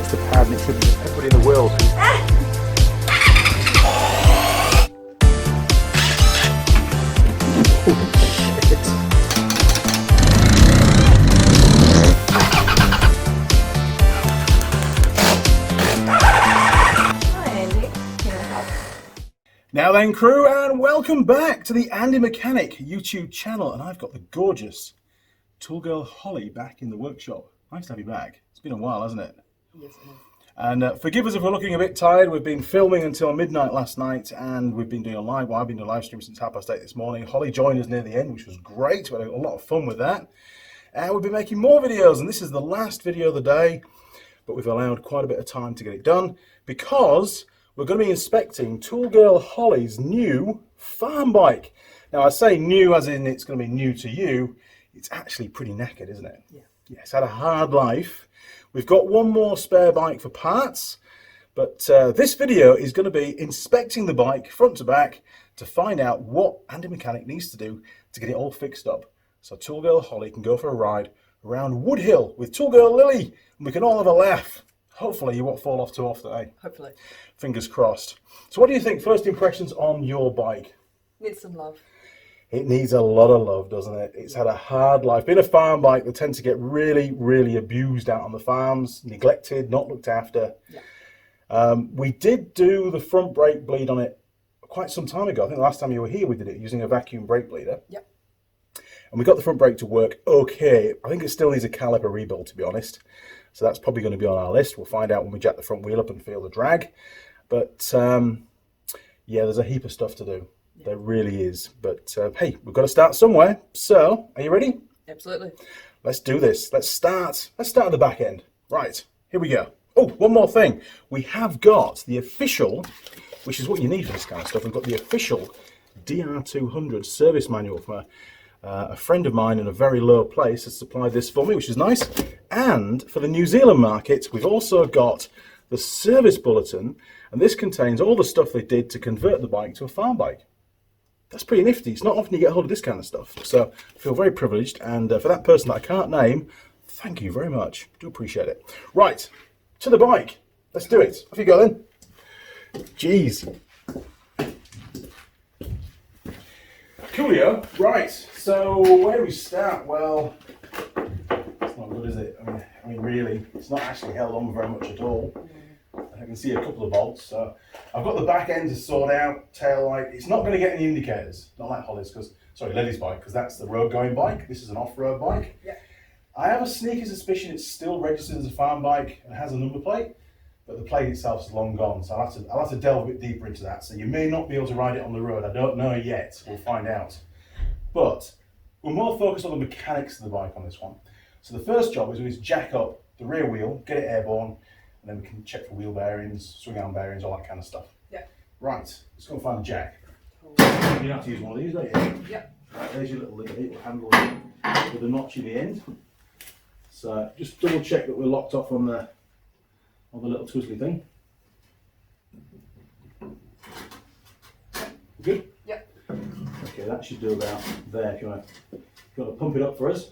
off the pad and it should be everybody in the world. Now then, crew, and welcome back to the Andy Mechanic YouTube channel, and I've got the gorgeous Tool Girl Holley back in the workshop. Nice to have you back. It's been a while, hasn't it? Yes, it has. And forgive us if we're looking a bit tired. We've been filming until midnight last night, and we've been doing a live. Well, I've been doing a live stream since 8:30 this morning. Holley joined us near the end, which was great. We had a lot of fun with that. And we've been making more videos, and this is the last video of the day, but we've allowed quite a bit of time to get it done because we're going to be inspecting Tool Girl Holley's new farm bike. Now, I say new as in it's going to be new to you. It's actually pretty knackered, isn't it? Yeah. Yeah, it's had a hard life. We've got one more spare bike for parts, but this video is going to be inspecting the bike front to back to find out what Andy Mechanic needs to do to get it all fixed up, so Tool Girl Holley can go for a ride around Wood Hill with Tool Girl Lilli, and we can all have a laugh. Hopefully you won't fall off too often, eh? Hopefully. Fingers crossed. So what do you think? First impressions on your bike? Needs some love. It needs a lot of love, doesn't it? It's had a hard life. Being a farm bike, they tend to get really, really abused out on the farms, neglected, not looked after. Yeah. We did do the front brake bleed on it quite some time ago. I think the last time you were here we did it using a vacuum brake bleeder. Yep. And we got the front brake to work okay. I think it still needs a caliper rebuild, to be honest. So that's probably going to be on our list. We'll find out when we jack the front wheel up and feel the drag. But yeah, there's a heap of stuff to do. Yeah. There really is. But hey, we've got to start somewhere. So, are you ready? Absolutely. Let's do this. Let's start at the back end. Right, here we go. Oh, one more thing. We have got the official, which is what you need for this kind of stuff. We've got the official DR200 service manual from a friend of mine in a very low place has supplied this for me, which is nice. And for the New Zealand market, we've also got the service bulletin, and this contains all the stuff they did to convert the bike to a farm bike. That's pretty nifty. It's not often you get hold of this kind of stuff, so I feel very privileged. And for that person that I can't name, thank you very much. I do appreciate it. Right, to the bike. Let's do it. Off you go then. Jeez. Coolio. Right, so where do we start? Well, it's not good, is it? I mean, really, it's not actually held on very much at all. I can see a couple of bolts. So I've got the back end to sort out, tail light. It's not going to get any indicators, not like Holley's, Lilli's bike, because that's the road going bike. This is an off-road bike. Yeah. I have a sneaky suspicion it's still registered as a farm bike and has a number plate, but the plate itself is long gone. So I'll have to delve a bit deeper into that. So you may not be able to ride it on the road. I don't know yet. We'll find out. But we're more focused on the mechanics of the bike on this one. So the first job is we just jack up the rear wheel, get it airborne, and then we can check for wheel bearings, swing arm bearings, all that kind of stuff. Yeah. Right, let's go and find the jack. You have to use one of these, don't you? Yeah. Right, there's your little handle with a notch in the end. So just double check that we're locked off on the little twizzly thing. Good? Yep. Okay, that should do about there if you want to pump it up for us.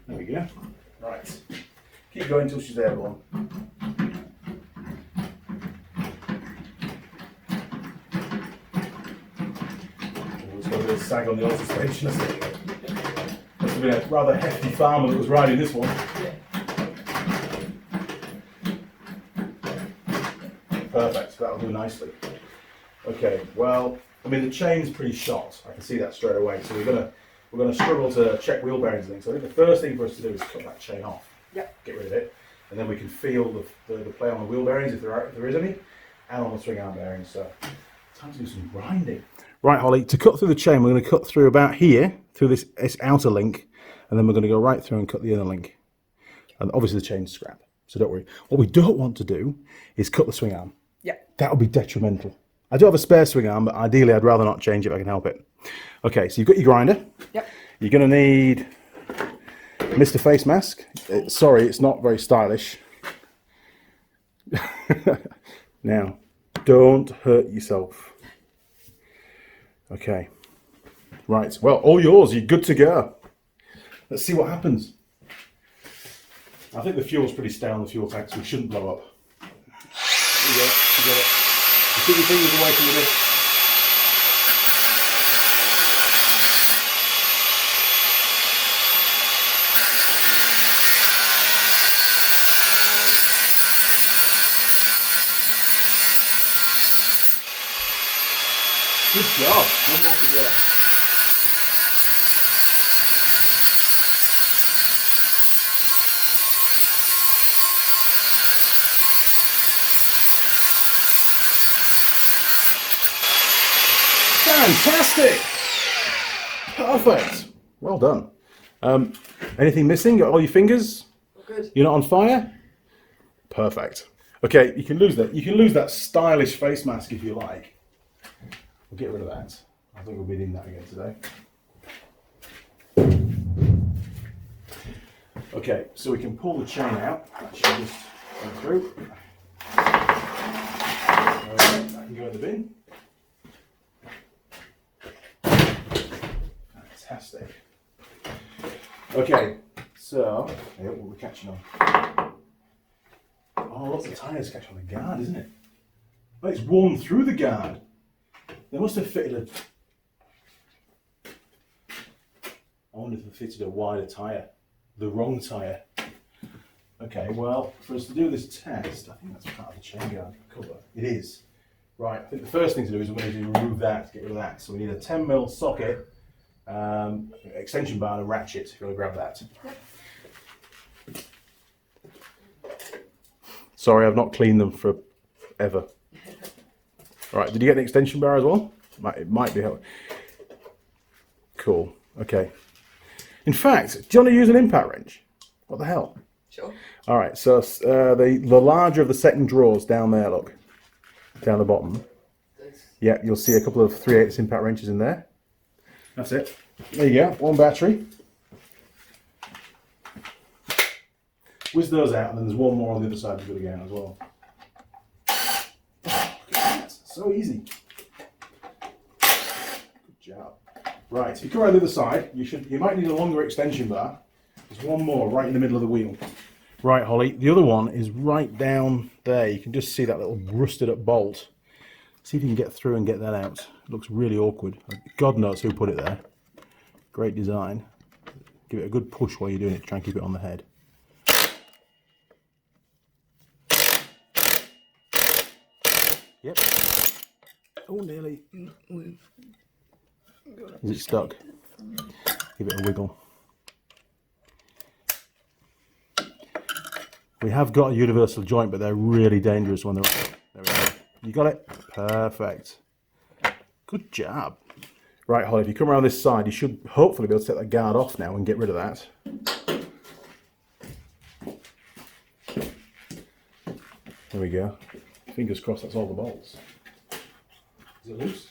There we go. Right. Keep going until she's airborne. It's got a bit of sag on the old suspension, hasn't it? Must have been a rather hefty farmer that was riding this one. Perfect, that'll do nicely. Okay, well, I mean the chain's pretty shot. I can see that straight away. So we're gonna struggle to check wheel bearings and things. So I think the first thing for us to do is cut that chain off. Yep. Get rid of it, and then we can feel the play on the wheel bearings if there is any, and on the swing arm bearings. So time to do some grinding. Right, Holley, to cut through the chain, we're going to cut through about here through this outer link, and then we're going to go right through and cut the inner link. And obviously the chain's scrap, so don't worry. What we don't want to do is cut the swing arm. Yeah. That would be detrimental. I do have a spare swing arm, but ideally I'd rather not change it if I can help it. Okay, so you've got your grinder. Yep. You're going to need Mr. Face Mask. Sorry, it's not very stylish. Now, don't hurt yourself. Okay. Right, well, all yours, you're good to go. Let's see what happens. I think the fuel's pretty stale on the fuel tank, so it shouldn't blow up. There you go, you got it. You keep your fingers away from the bit. Good job. One more to go. Fantastic! Perfect. Well done. Anything missing? Got all your fingers? Good. You're not on fire? Perfect. Okay, you can lose that. You can lose that stylish face mask if you like. We'll get rid of that. I think we'll be needing that again today. Okay, so we can pull the chain out. That should just go through. Okay, that can go in the bin. Fantastic. Okay, so what we're catching on. Oh, lots of tyres catch on the guard, isn't it? Oh, it's worn through the guard. They must have fitted I wonder if they fitted a wider tyre. The wrong tyre. Okay, well, for us to do this test, I think that's part of the chain guard cover. It is. Right, I think the first thing to do is we're going to remove that, get rid of that. So we need a 10mm socket, extension bar and a ratchet, if you want to grab that. Yep. Sorry, I've not cleaned them for ever. Right, did you get an extension bar as well? It might be helpful. Cool, okay. In fact, do you want to use an impact wrench? What the hell? Sure. All right, so the larger of the second drawers down there, look. Down the bottom. Yeah, you'll see a couple of 3/8 impact wrenches in there. That's it. There you go, one battery. Whiz those out, and then there's one more on the other side you've got to get out as well. Oh, look at that. So easy. Good job. Right, if you come around the other side, you might need a longer extension bar. There's one more right in the middle of the wheel. Right, Holly, the other one is right down there. You can just see that little rusted up bolt. See if you can get through and get that out. It looks really awkward. God knows who put it there. Great design. Give it a good push while you're doing it. Try and keep it on the head. Yep. Oh, nearly. Is it stuck? Give it a wiggle. We have got a universal joint, but they're really dangerous when they're on. There we go. You got it? Perfect. Good job. Right, Holly, if you come around this side, you should hopefully be able to take that guard off now and get rid of that. There we go. Fingers crossed that's all the bolts. Is it loose?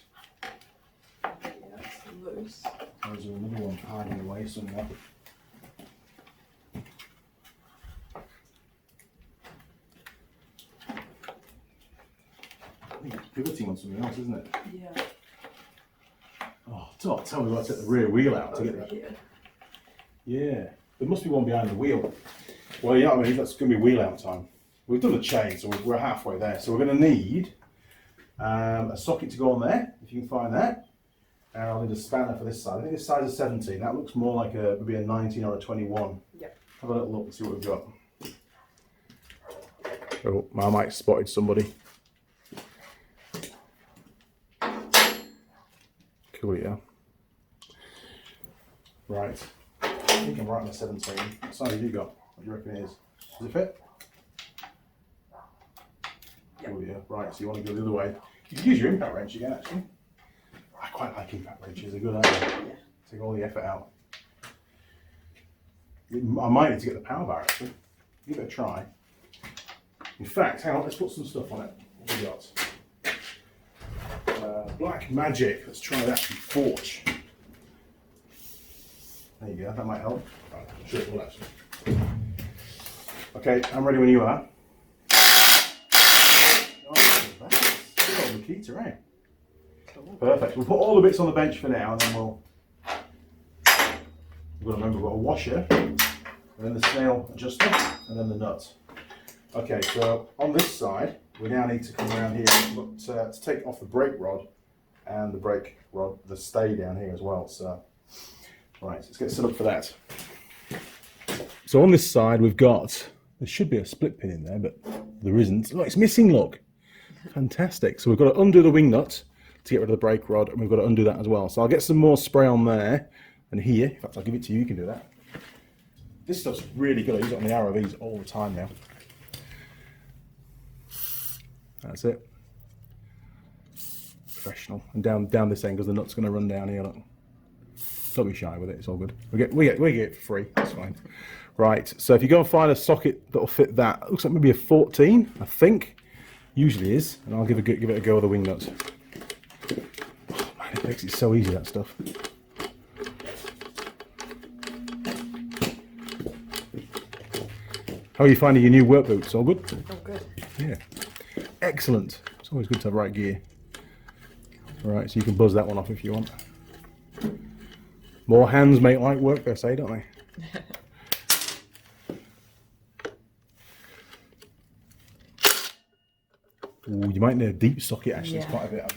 Yeah, it's loose. Or is there another one hiding away somewhere? I think it's pivoting on something else, isn't it? Yeah. Oh, tell me we've got to take the rear wheel out to get that. Here. Yeah, there must be one behind the wheel. Well, yeah, I mean, that's going to be wheel out time. We've done the chain, so we're halfway there. So we're going to need a socket to go on there, if you can find that. And I'll need a spanner for this side. I think this size is 17. That looks more like maybe a 19 or a 21. Yep. Have a little look and see what we've got. Oh, I might have spotted somebody. Cool, yeah. Right. I think I'm right on the 17. What size have you got? What do you reckon it is? Does it fit? Yep. Oh yeah, right, so you want to go the other way. You can use your impact wrench again, actually. I quite like impact wrenches, they're good, aren't they? Yeah. Take all the effort out. I might need to get the power bar, actually. Give it a try. In fact, hang on, let's put some stuff on it. What have we got? Black Magic, let's try that from Forge. There you go, that might help. Right, I'm sure it will actually. Okay, I'm ready when you are. The key to right. Cool. Perfect. We'll put all the bits on the bench for now, and then we'll we've got to remember we've got a washer, and then the snail adjuster, and then the nut. Okay, so on this side, we now need to come around here to take off the brake rod and the brake rod, the stay down here as well. So, right, let's get set up for that. So on this side, we've got, there should be a split pin in there, but there isn't. Look, it's missing, look. Fantastic. So we've got to undo the wing nut to get rid of the brake rod, and we've got to undo that as well. So I'll get some more spray on there and here. In fact, I'll give it to you, you can do that. This stuff's really good. I use it on the ROVs all the time now. That's it. Professional. And down this end, because the nut's going to run down here. Look. Don't be shy with it. It's all good. We get it for free. That's fine. Right. So if you go and find a socket that'll fit that, it looks like maybe a 14, I think. Usually is. And I'll give it a go with the wing nuts. Oh, man, it makes it so easy, that stuff. How are you finding your new work boots? All good? Oh, good. Yeah. Excellent. It's always good to have right gear. Right, so you can buzz that one off if you want. More hands make light work, they say, don't they? Ooh, you might need a deep socket actually. It's quite a bit.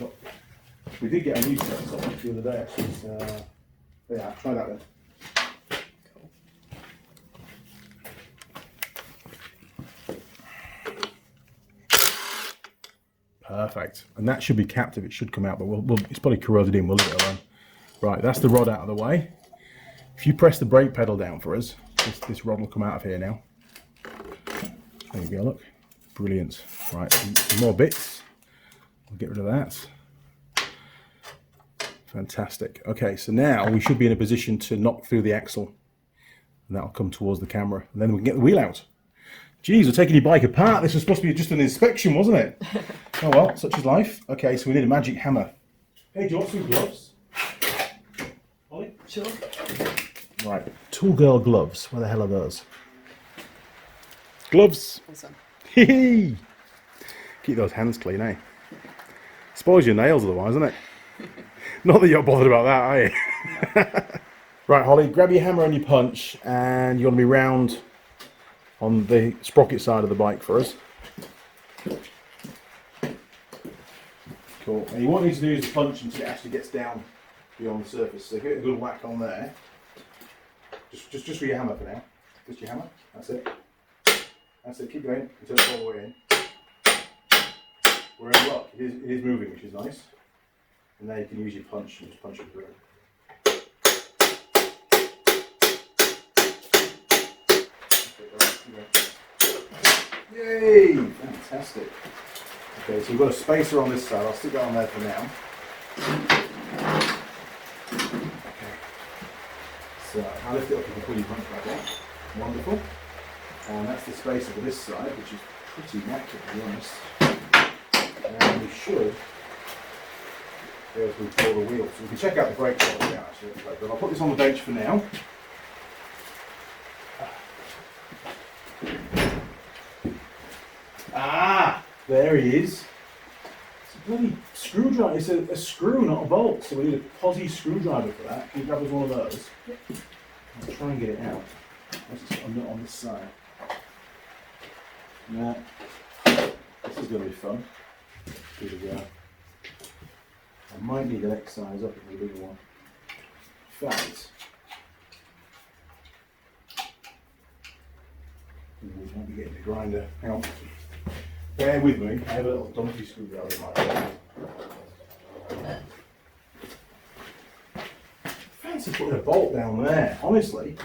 We did get a new socket the other day actually. So, yeah, try that then. Perfect. And that should be captive. It should come out, but it's probably corroded in. We'll leave it alone. Right, that's the rod out of the way. If you press the brake pedal down for us, this rod will come out of here now. There you go, look. Brilliant. Right, some more bits. We'll get rid of that. Fantastic. Okay, so now we should be in a position to knock through the axle. And that'll come towards the camera. And then we can get the wheel out. Geez, we're taking your bike apart. This was supposed to be just an inspection, wasn't it? Oh well, such is life. Okay, so we need a magic hammer. Hey, do you want some gloves? Holly? Sure. Right, Tool Girl gloves. Where the hell are those? Gloves. Awesome. Hee. Keep those hands clean, eh? Spoils your nails otherwise, isn't it? Not that you're bothered about that, are you? Right, Holly, grab your hammer and your punch, and you want to be round on the sprocket side of the bike for us. Cool. And you want me to do is the punch until it actually gets down beyond the surface. So give it a good whack on there. Just with your hammer for now. Just your hammer. That's it. That's it. Keep going until it's all the way in. We're in luck. It is moving, which is nice. And now you can use your punch and just punch it through. Yay! Fantastic. Okay, so we've got a spacer on this side. I'll stick that on there for now. Okay. So I'll lift it up and pull your punch back out. Wonderful. And that's the spacer for this side, which is pretty accurate to be honest. And we should be able to pull the wheel. So we can check out the brake rod now actually. But I'll put this on the bench for now. Ah, there he is. It's a bloody screwdriver. It's a screw, not a bolt. So we need a posi screwdriver for that. Can you grab us one of those? Yep. I'll try and get it out. On this side. Now, this is going to be fun. Here we go. I might need the next size up if we do one. In fact, we might be getting the grinder. Hang on. Bear with me, I have a little donkey screwdriver in my bag. Fancy putting a bolt down there, honestly.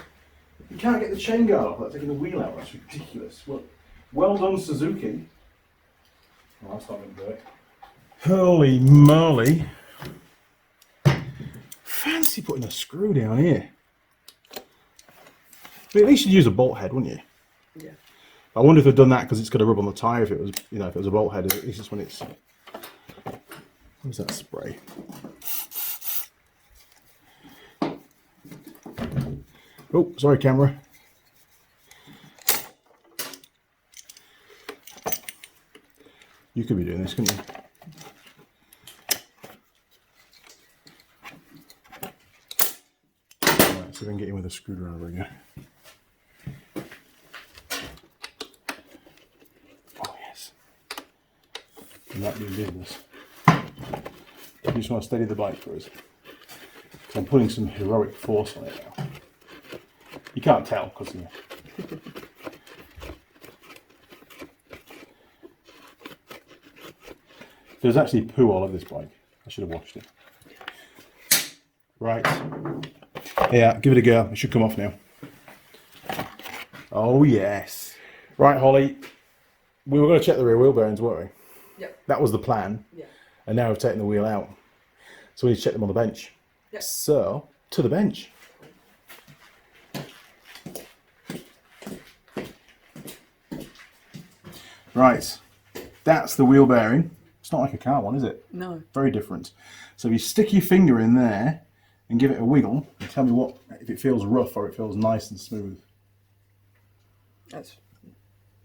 You can't get the chain guard off without taking the wheel out, that's ridiculous. Well done, Suzuki. Oh, that's not going to do it. Holy moly. Fancy putting a screw down here. But at least you'd use a bolt head, wouldn't you? Yeah. I wonder if they've done that because it's going to rub on the tyre if it was, if it was a bolt head. It's just when it's. Where's that spray? Oh, sorry, camera. You could be doing this, couldn't you? Right, See if I can get in with a screwdriver again. Oh yes. I'm not doing business. You just want to steady the bike for us. I'm putting some heroic force on it now. You can't tell because you know. There's actually poo all over this bike. I should have washed it. Right. Yeah, give it a go. It should come off now. Oh yes. Right, Holly. We were going to check the rear wheel bearings, weren't we? Yep. That was the plan. Yeah. And now we've taken the wheel out. So we need to check them on the bench. Yep. So, to the bench. Right. That's the wheel bearing. It's not like a car one, is it? No. Very different. So if you stick your finger in there and give it a wiggle, and tell me what if it feels rough or it feels nice and smooth. That's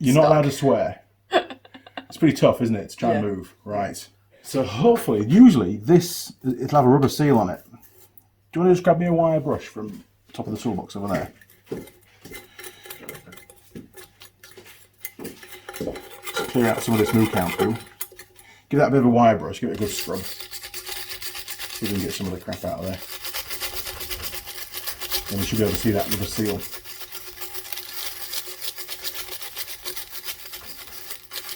You're not allowed to swear. It's pretty tough, isn't it, to try and Yeah. move. Right. So hopefully, usually this, it'll have a rubber seal on it. Do you want to just grab me a wire brush from the top of the toolbox over there? Clear out some of this moo count poo. Give that a bit of a wire brush, give it a good scrub. See if we can get some of the crap out of there. And we should be able to see that with a seal.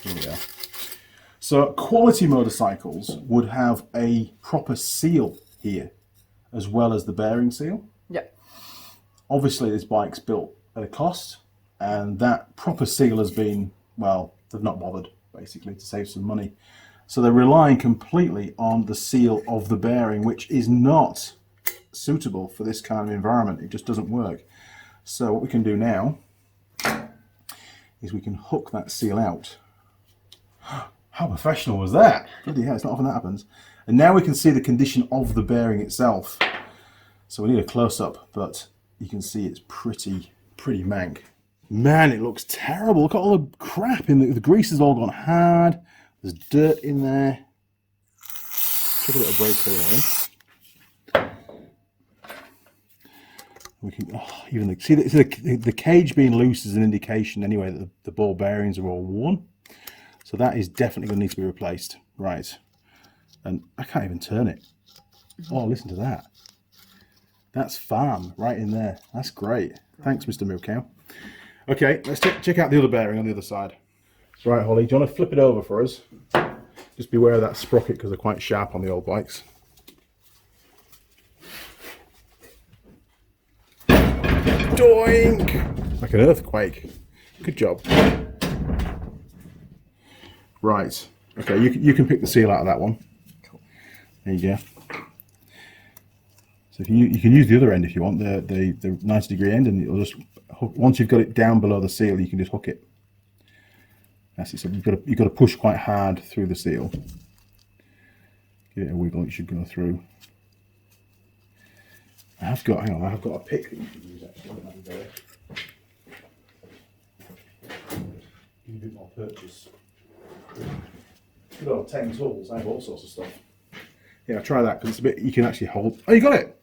Here we go. So quality motorcycles would have a proper seal here, as well as the bearing seal. Yep. Obviously this bike's built at a cost, and that proper seal has been, well, they've not bothered, basically, to save some money. So they're relying completely on the seal of the bearing, which is not suitable for this kind of environment. It just doesn't work. So what we can do now is we can hook that seal out. How professional was that? Bloody hell, it's not often that happens. And now we can see the condition of the bearing itself. So we need a close-up, but you can see it's pretty mank. Man, it looks terrible. Look at all the crap in the grease has all gone hard. There's dirt in there. Chuck a little brake cleaner in. We can even see the cage being loose is an indication anyway that the ball bearings are all worn. So that is definitely going to need to be replaced. Right. And I can't even turn it. Oh, listen to that. That's farm right in there. That's great. Thanks, Mr. Moo Cow. Okay, let's check out the other bearing on the other side. Right, Holly, do you want to flip it over for us? Just beware of that sprocket because they're quite sharp on the old bikes. Doink! Like an earthquake. Good job. Right. Okay, you can pick the seal out of that one. Cool. There you go. So if you can use the other end if you want, the 90-degree end, and it'll just hook, once you've got it down below the seal, you can just hook it. That's it. So you've got to push quite hard through the seal. Give it a wiggle. It should go through. I have got a pick that you can use actually. Give you a bit more purchase. Good old 10 tools. I have all sorts of stuff. Yeah, try that because it's a bit. You can actually hold. Oh, you got it.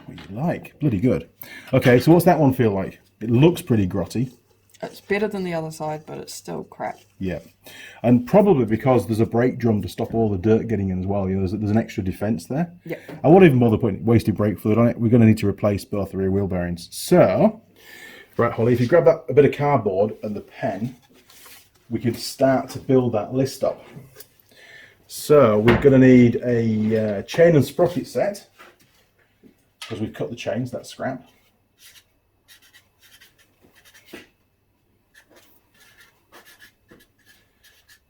What you like? Bloody good. Okay, so what's that one feel like? It looks pretty grotty. It's better than the other side, but it's still crap. Yeah, and probably because there's a brake drum to stop all the dirt getting in as well. You know, there's an extra defence there. Yeah. I won't even bother putting wasted brake fluid on it. We're going to need to replace both the rear wheel bearings. So, right, Holly, if you grab that a bit of cardboard and the pen, we could start to build that list up. So we're going to need a chain and sprocket set because we've cut the chains. That's scrap.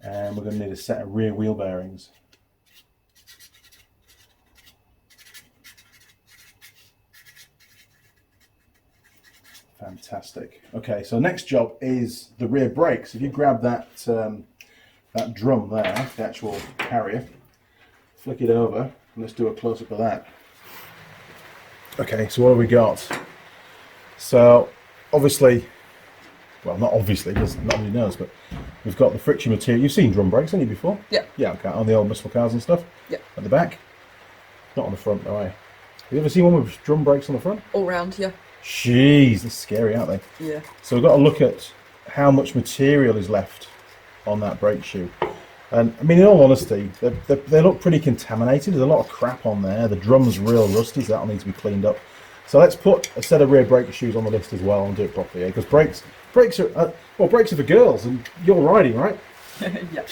And we're going to need a set of rear wheel bearings. Fantastic. Okay, so next job is the rear brakes. If you grab that that drum there, the actual carrier, flick it over, and let's do a close-up of that. Okay, so what have we got? So obviously, well, not obviously, because not everybody knows, but we've got the friction material. You've seen drum brakes, haven't you, before? Yeah. Yeah, okay, on the old muscle cars and stuff. Yeah. At the back. Not on the front, no way. you ever seen one with drum brakes on the front? All round, yeah. Jeez, that's scary, aren't they? Yeah. So we've got to look at how much material is left on that brake shoe. And I mean, in all honesty, they look pretty contaminated. There's a lot of crap on there. The drum's real rusty, so that'll need to be cleaned up. So let's put a set of rear brake shoes on the list as well and do it properly, because brakes are brakes are for girls, and you're riding, right? Yeah.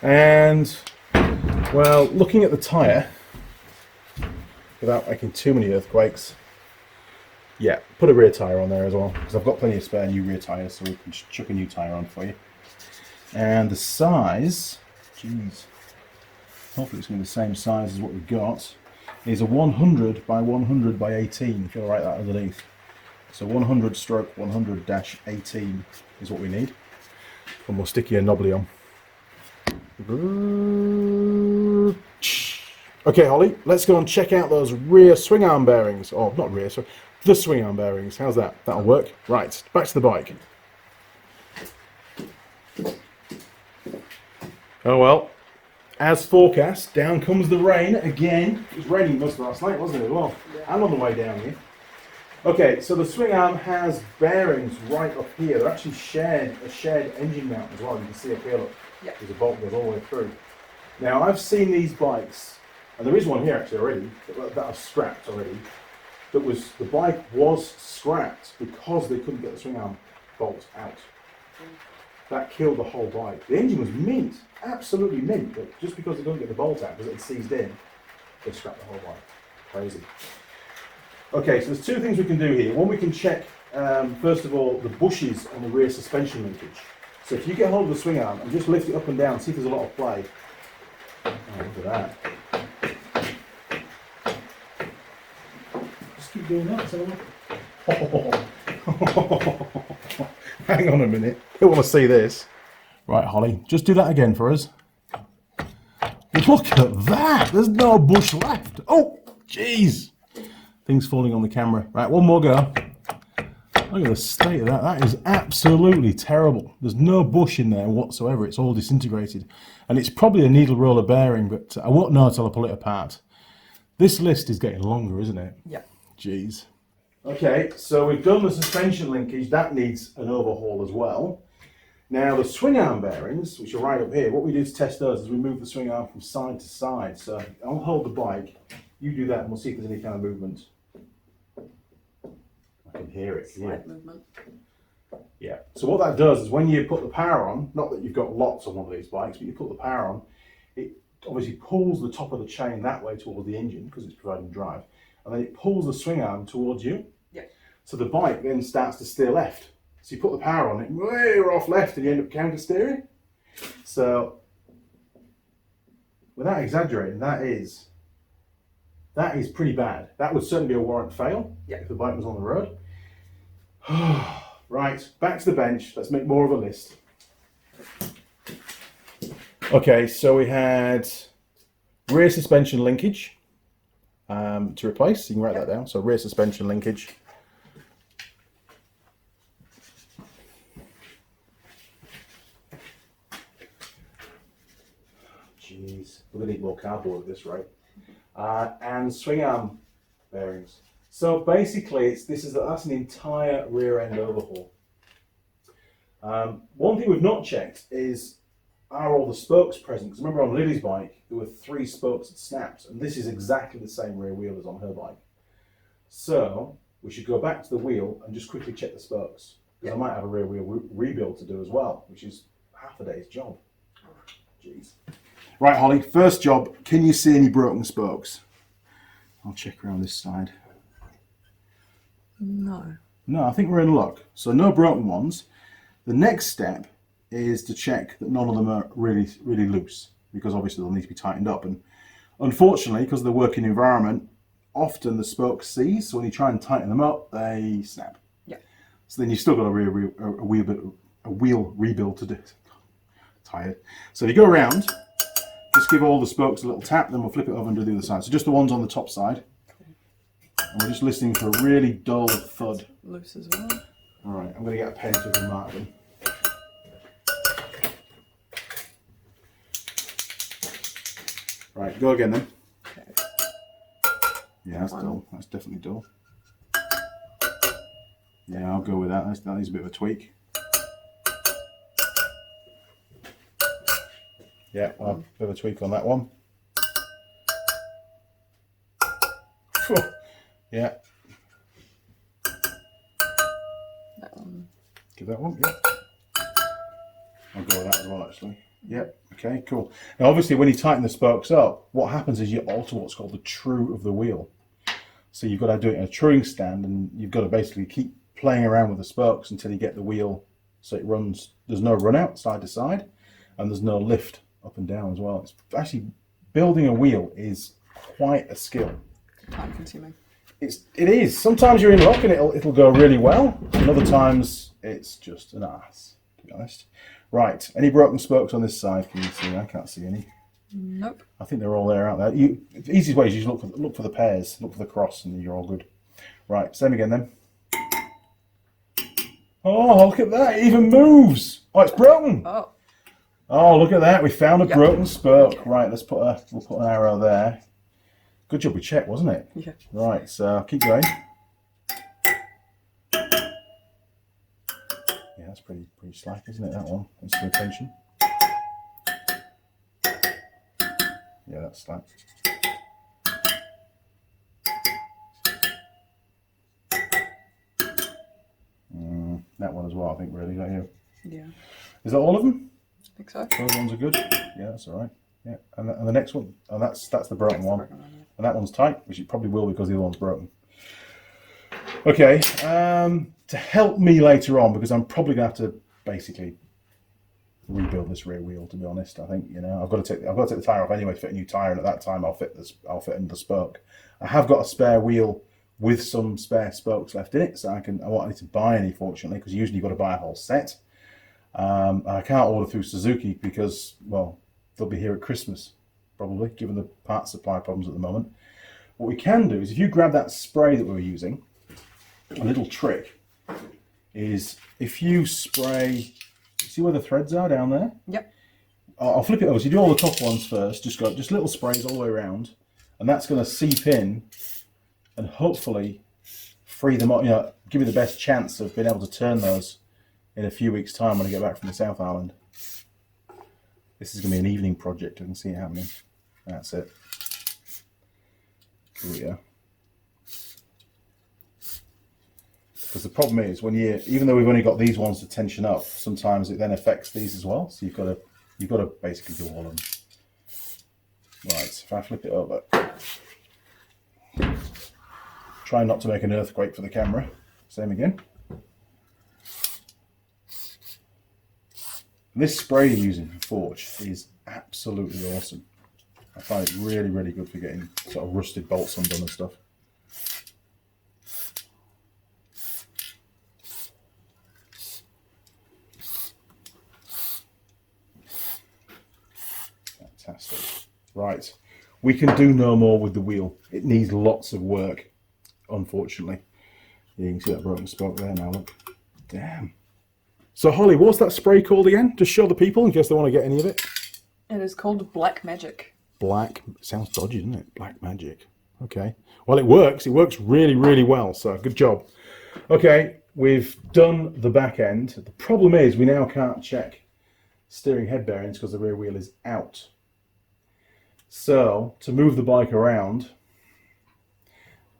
And well, looking at the tyre, without making too many earthquakes, yeah, put a rear tyre on there as well, because I've got plenty of spare new rear tyres, so we can chuck a new tyre on for you. And the size, geez, hopefully it's going to be the same size as what we've got, is a 100 by 100 by 18, if you'll write that underneath. So 100 stroke 100-18 is what we need. And we'll stick your knobbly on. Okay, Holly, let's go and check out those rear swing arm bearings. Oh, not rear, sorry, the swing arm bearings. How's that? That'll work. Right, back to the bike. Oh well, as forecast, down comes the rain again. It was raining most of last night, wasn't it, as well? Yeah. And on the way down here. Okay, so the swing arm has bearings right up here. They're actually a shared engine mount as well. You can see up here, look, there's a bolt that goes all the way through. Now, I've seen these bikes, and there is one here actually already, that I've scrapped already. The bike was scrapped because they couldn't get the swing arm bolt out. That killed the whole bike. The engine was mint, absolutely mint, but just because they couldn't get the bolt out because it had seized in, they scrapped the whole bike. Crazy. Okay, so there's two things we can do here. One, we can check, first of all, the bushes on the rear suspension linkage. So if you get hold of the swing arm and just lift it up and down, see if there's a lot of play. Oh, look at that. Just keep doing that. Hang on a minute. I want to see this. Right, Holly, just do that again for us. Look at that. There's no bush left. Oh, jeez. Things falling on the camera. Right, one more go. Look at the state of that. That is absolutely terrible. There's no bush in there whatsoever. It's all disintegrated. And it's probably a needle roller bearing, but I won't know until I pull it apart. This list is getting longer, isn't it? Yeah. Jeez. Okay, so we've done the suspension linkage. That needs an overhaul as well. Now the swing arm bearings, which are right up here, what we do to test those is we move the swing arm from side to side. So I'll hold the bike, you do that, and we'll see if there's any kind of movement. I can hear it. Slight movement. Yeah. So what that does is when you put the power on, not that you've got lots on one of these bikes, but you put the power on, it obviously pulls the top of the chain that way towards the engine because it's providing drive, and then it pulls the swing arm towards you. Yeah. So the bike then starts to steer left. So you put the power on it, way off left, and you end up counter steering. So, without exaggerating, that is pretty bad. That would certainly be a warrant fail if the bike was on the road. Right, back to the bench. Let's make more of a list. Okay, so we had rear suspension linkage to replace. You can write that down. So rear suspension linkage. Jeez, we're gonna need more cardboard at this rate. And swing arm bearings. So basically, that's an entire rear end overhaul. One thing we've not checked is, are all the spokes present? Because remember on Lilli's bike, there were 3 spokes that snapped, and this is exactly the same rear wheel as on her bike. So we should go back to the wheel and just quickly check the spokes, because I might have a rear wheel rebuild to do as well, which is half a day's job. Jeez. Right, Holly, first job, can you see any broken spokes? I'll check around this side. No. No, I think we're in luck. So no broken ones. The next step is to check that none of them are really, really loose, because obviously they'll need to be tightened up. And unfortunately, because of the working environment, often the spokes seize, so when you try and tighten them up, they snap. Yeah. So then you've still got a wheel rebuild to do. Tired. So you go around, just give all the spokes a little tap, then we'll flip it over and do the other side. So just the ones on the top side. And we're just listening for a really dull thud. Loose as well. All right, I'm going to get a pen so we can mark them. Right, go again then. Okay. Yeah, that's dull. That's definitely dull. Yeah, I'll go with that. That needs a bit of a tweak. Yeah, I'll have a bit of a tweak on that one. Yeah. That one. Give that one, yeah. I'll go with that as well, actually. Yep, okay, cool. Now, obviously, when you tighten the spokes up, what happens is you alter what's called the true of the wheel. So you've got to do it in a truing stand, and you've got to basically keep playing around with the spokes until you get the wheel so it runs. There's no run out side to side, and there's no lift up and down as well. It's actually, building a wheel is quite a skill. Time consuming. It is. Sometimes you're in luck and it'll go really well, and other times it's just an ass, to be honest. Right, any broken spokes on this side? Can you see? I can't see any. Nope. I think they're all there, aren't they? The easiest way is you just look for the pairs, look for the cross, and you're all good. Right, same again then. Oh, look at that! It even moves. Oh, it's broken. Oh. Oh, look at that! We found a broken spoke. Right, we'll put an arrow there. Good job we checked, wasn't it? Yeah. Right, so keep going. Yeah, that's pretty slack, isn't it? That one. Needs some attention. Yeah, that's slack. That one as well, I think, really, don't you? Yeah. Is that all of them? I think so. Those ones are good. Yeah, that's all right. Yeah, and the next one, and that's the broken one. Yeah. And that one's tight, which it probably will because the other one's broken. Okay, to help me later on, because I'm probably going to have to basically rebuild this rear wheel, to be honest. I think, I've got to take the tyre off anyway to fit a new tyre, and at that time I'll fit in the spoke. I have got a spare wheel with some spare spokes left in it, so I won't need to buy any, fortunately, because usually you've got to buy a whole set. I can't order through Suzuki because, well, they'll be here at Christmas, probably, given the part supply problems at the moment. What we can do is, if you grab that spray that we were using, a little trick is if you spray, see where the threads are down there? Yep. I'll flip it over. So you do all the top ones first, just little sprays all the way around, and that's going to seep in and hopefully free them up, give you the best chance of being able to turn those in a few weeks' time when I get back from the South Island. This is going to be an evening project. I can see it happening. That's it. Here we go. Because the problem is, even though we've only got these ones to tension up, sometimes it then affects these as well. So you've got to basically do all of them. Right. If I flip it over, try not to make an earthquake for the camera. Same again. This spray you're using for Forge is absolutely awesome. I find it really, really good for getting sort of rusted bolts undone and stuff. Fantastic. Right, we can do no more with the wheel. It needs lots of work, unfortunately. You can see that broken spoke there now, look. Damn. So Holly, what's that spray called again? Just show the people in case they want to get any of it. It is called Black Magic. Black, sounds dodgy, doesn't it? Black Magic. Okay. Well, it works. It works really, really well. So good job. Okay, we've done the back end. The problem is we now can't check steering head bearings because the rear wheel is out. So to move the bike around,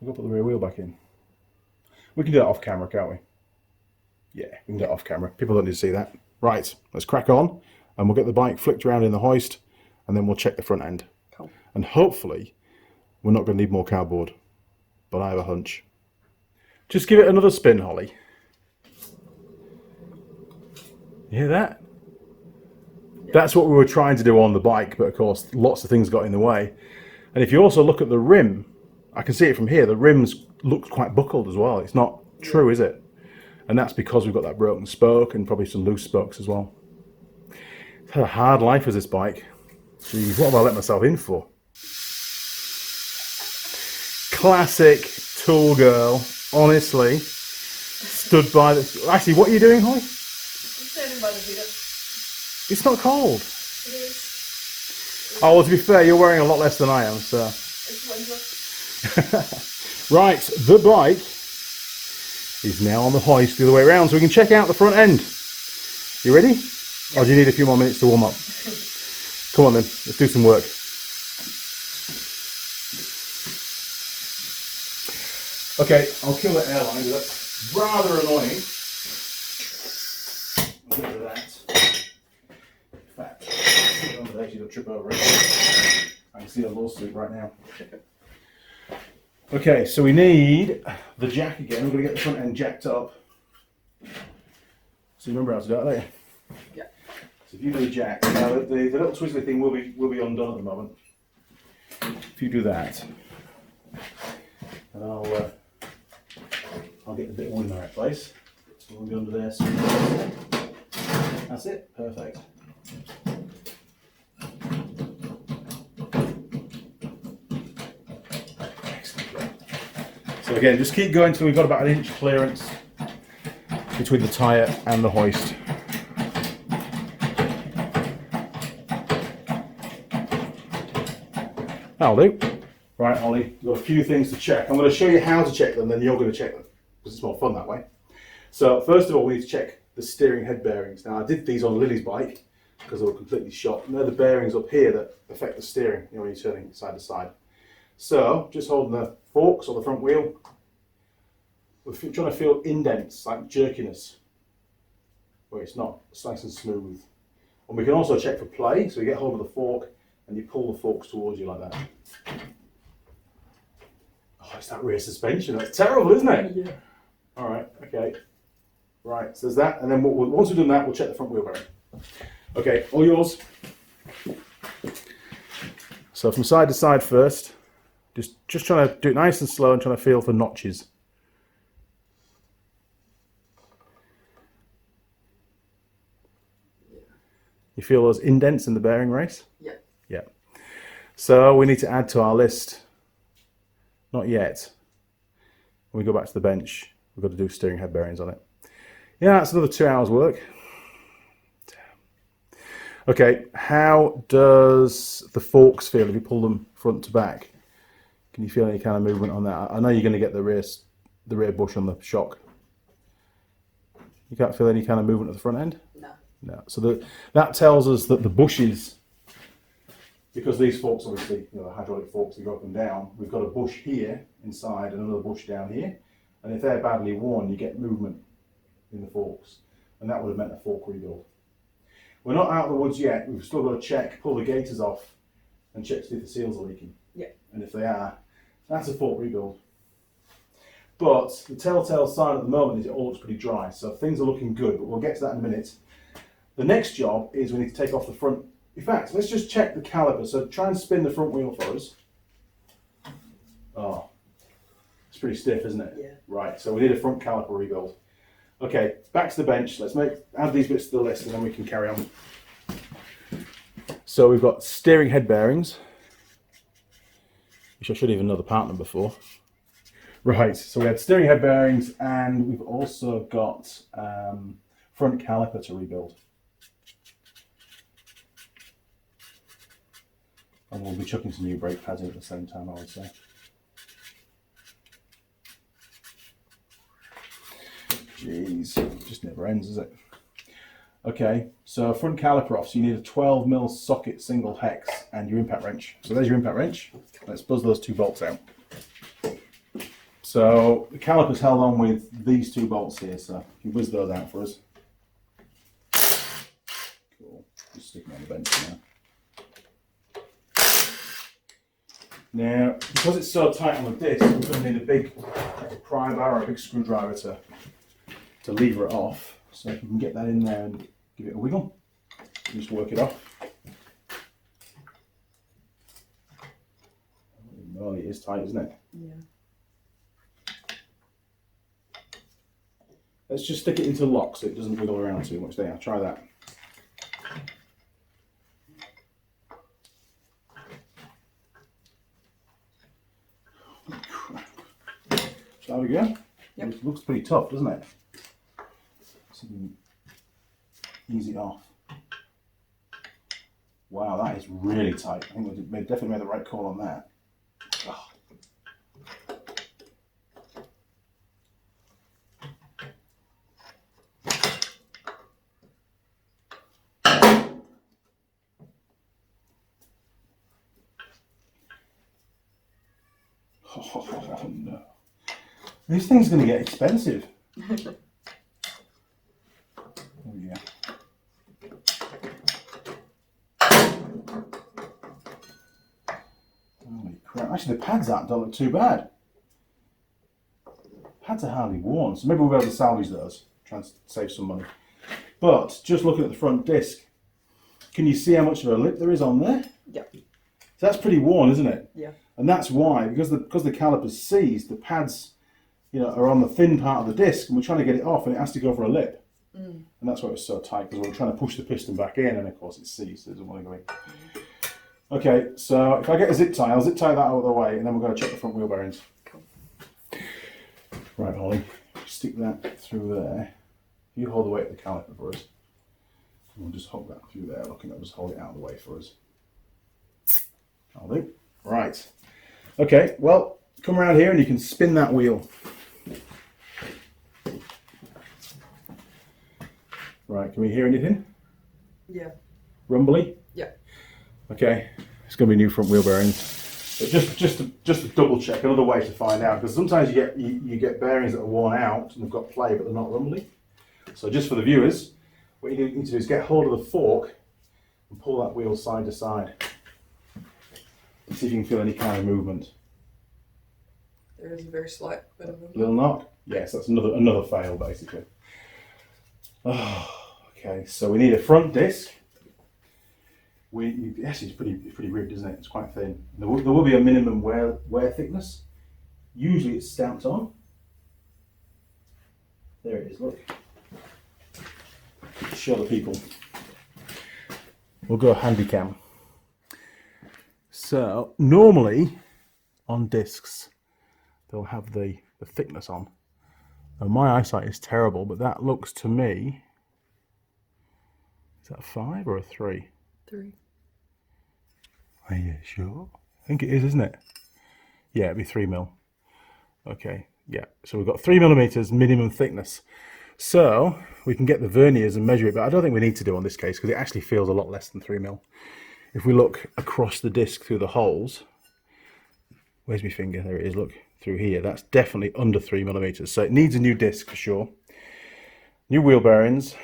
we've got to put the rear wheel back in. We can do that off camera, can't we? Yeah, we can do it off camera. People don't need to see that. Right, let's crack on, and we'll get the bike flicked around in the hoist, and then we'll check the front end. Cool. And hopefully, we're not going to need more cardboard, but I have a hunch. Just give it another spin, Holly. You hear that? Yeah. That's what we were trying to do on the bike, but of course, lots of things got in the way. And if you also look at the rim, I can see it from here, the rim's looks quite buckled as well. It's not true, is it? And that's because we've got that broken spoke and probably some loose spokes as well. It's had a hard life as this bike. Jeez, what have I let myself in for? Classic Tool Girl, honestly. Stood by the... Actually, what are you doing, Holly? I'm standing by the heater. It's not cold. It is. Oh, well, to be fair, you're wearing a lot less than I am, so... It's winter. Right, the bike is now on the hoist the other way around, so we can check out the front end. You ready? Or do you need a few more minutes to warm up? Come on then, let's do some work. Okay, I'll kill that airline because that's rather annoying. I'll get rid of that. In fact, I'm actually going to trip over it. I can see a lawsuit right now. Okay, so we need the jack again. We're going to get the front end jacked up. So you remember how to do it, don't you? Yeah. So if you do the jack, now the little twizzly thing will be undone at the moment. If you do that, and I'll get the bit of wood in the right place. So we'll be under there. So that's it. Perfect. So again, just keep going till we've got about an inch clearance between the tyre and the hoist. That'll do. Right, Ollie, we've got a few things to check. I'm going to show you how to check them, then you're going to check them, because it's more fun that way. So first of all, we need to check the steering head bearings. Now, I did these on Lily's bike, because they were completely shot. And they're the bearings up here that affect the steering, when you're turning side to side. So, just holding the forks or the front wheel, we're trying to feel indents, like jerkiness, where it's not, it's nice and smooth. And we can also check for play, so you get hold of the fork and you pull the forks towards you like that. Oh, it's that rear suspension, that's terrible, isn't it? Yeah. Alright, okay. Right, so there's that, and then once we've done that, we'll check the front wheel bearing. Okay, all yours. So from side to side first, just trying to do it nice and slow and trying to feel for notches. You feel those indents in the bearing race? Yeah. Yeah. So we need to add to our list. Not yet. When we go back to the bench, we've got to do steering head bearings on it. Yeah, that's another 2 hours work. Damn. Okay, how does the forks feel if you pull them front to back? Can you feel any kind of movement on that? I know you're going to get the rear bush on the shock. You can't feel any kind of movement at the front end? No. No. So that tells us that the bushes, because these forks obviously, the hydraulic forks, they go up and down, we've got a bush here inside and another bush down here. And if they're badly worn, you get movement in the forks. And that would have meant a fork rebuild. We're not out of the woods yet. We've still got to check, pull the gaiters off and check to see if the seals are leaking. Yeah. And if they are, that's a fork rebuild. But the telltale sign at the moment is it all looks pretty dry. So things are looking good, but we'll get to that in a minute. The next job is we need to take off the front. In fact, let's just check the caliper. So try and spin the front wheel for us. Oh, it's pretty stiff, isn't it? Yeah. Right, so we need a front caliper rebuild. Okay, back to the bench. Let's add these bits to the list and then we can carry on. So we've got steering head bearings, which I should even know the part number for. Right, so we had steering head bearings and we've also got front caliper to rebuild. And we'll be chucking some new brake pads in at the same time, I would say. Jeez, it just never ends, is it? Okay, so front caliper off, so you need a 12mm socket single hex and your impact wrench. So there's your impact wrench. Let's buzz those 2 bolts out. So the caliper's held on with these 2 bolts here, so if you whiz those out for us. Cool, just stick them on the bench now. Now, because it's so tight on the disc, we're going to need a big pry bar or a big screwdriver to lever it off. So if you can get that in there and give it a wiggle, just work it off. Oh, it is tight, isn't it? Yeah. Let's just stick it into lock so it doesn't wiggle around too much. There, try that. Shall we go? Yep. It looks pretty tough, doesn't it? So we can ease it off. Wow, that is really tight. I think we definitely made the right call on that. Oh. Oh, no. This thing's going to get expensive. Oh yeah. Holy crap. Actually, the pads don't look too bad. Pads are hardly worn, so maybe we'll be able to salvage those, try and save some money. But just looking at the front disc, can you see how much of a lip there is on there? Yeah. So that's pretty worn, isn't it? Yeah. And that's why, because the caliper's seized, the pads, you know, are on the thin part of the disc, and we're trying to get it off, and it has to go for a lip. And that's why it's so tight, because we're trying to push the piston back in, and of course it's seized, so it doesn't want to go in. Okay, so if I get a zip tie, I'll zip tie that out of the way, and then we're going to check the front wheel bearings. Cool. Right, Holly, stick that through there. You hold the weight of the caliper for us. We'll just hold that through there. Looking, I'll just hold it out of the way for us. I'll do. Right. Okay, well, come around here and you can spin that wheel. Right, can we hear anything? Yeah. Rumbly? Yeah. Okay, it's going to be new front wheel bearings. But just to double check, another way to find out, because sometimes you get bearings that are worn out and they've got play but they're not rumbly. So just for the viewers, what you need to do is get hold of the fork and pull that wheel side to side. And see if you can feel any kind of movement. There is a very slight bit of a Little knock? Yes, that's another fail basically. Oh, okay, so we need a front disc. Yes, it's pretty ribbed, isn't it? It's quite thin. There will be a minimum wear thickness. Usually it's stamped on. There it is, look. Show the people. We'll go handy cam. So normally on discs they'll have the thickness on. Now, my eyesight is terrible, but that looks to me, is that a 5 or a 3? 3. Are you sure? I think it is, isn't it? Yeah, it'd be 3mm. Okay, yeah. So we've got 3mm minimum thickness. So we can get the verniers and measure it, but I don't think we need to do on this case because it actually feels a lot less than 3mm. If we look across the disc through the holes, where's my finger? There it is, look, through here. That's definitely under 3mm. So it needs a new disc for sure. New wheel bearings,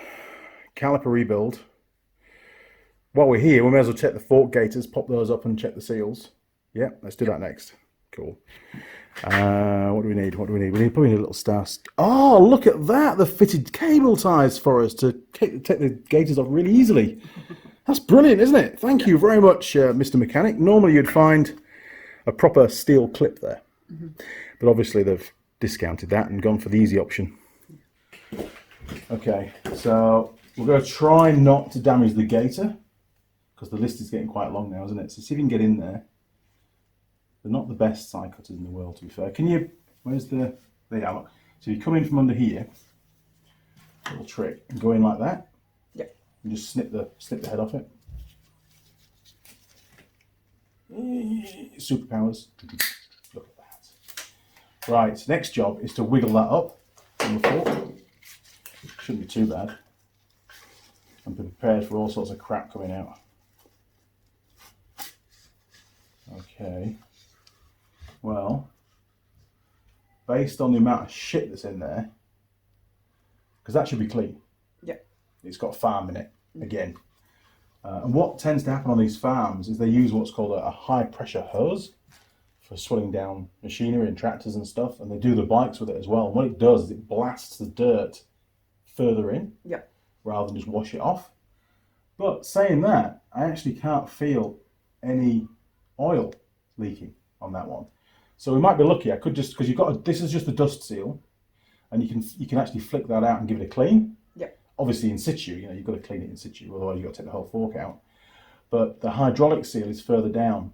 caliper rebuild. While we're here, we may as well check the fork gaiters, pop those up and check the seals. Yeah, let's do that next. Cool. What do we need? We need probably a little star. Oh, look at that! The fitted cable ties for us to take the gaiters off really easily. That's brilliant, isn't it? Thank you very much, Mr. Mechanic. Normally you'd find a proper steel clip there, but obviously they've discounted that and gone for the easy option. Okay, so we're going to try not to damage the gaiter because the list is getting quite long now, isn't it? So see if you can get in there. They're not the best side cutters in the world, to be fair. Can you, where's the, there you are, look. So you come in from under here, little trick, and go in like that. Yeah. And just snip the head off it. Superpowers. Look at that. Right, next job is to wiggle that up on the fork. Shouldn't be too bad. And be prepared for all sorts of crap coming out. Okay. Well, based on the amount of shit that's in there, because that should be clean. Yeah. It's got farm in it, again. And what tends to happen on these farms is they use what's called a high pressure hose for swilling down machinery and tractors and stuff, and they do the bikes with it as well. And what it does is it blasts the dirt further in, yeah, rather than just wash it off. But saying that, I actually can't feel any oil leaking on that one. So we might be lucky. I could just, because you've got this is just a dust seal, and you can actually flick that out and give it a clean. Yeah. Obviously in situ, you know, you've got to clean it in situ, otherwise you've got to take the whole fork out. But the hydraulic seal is further down.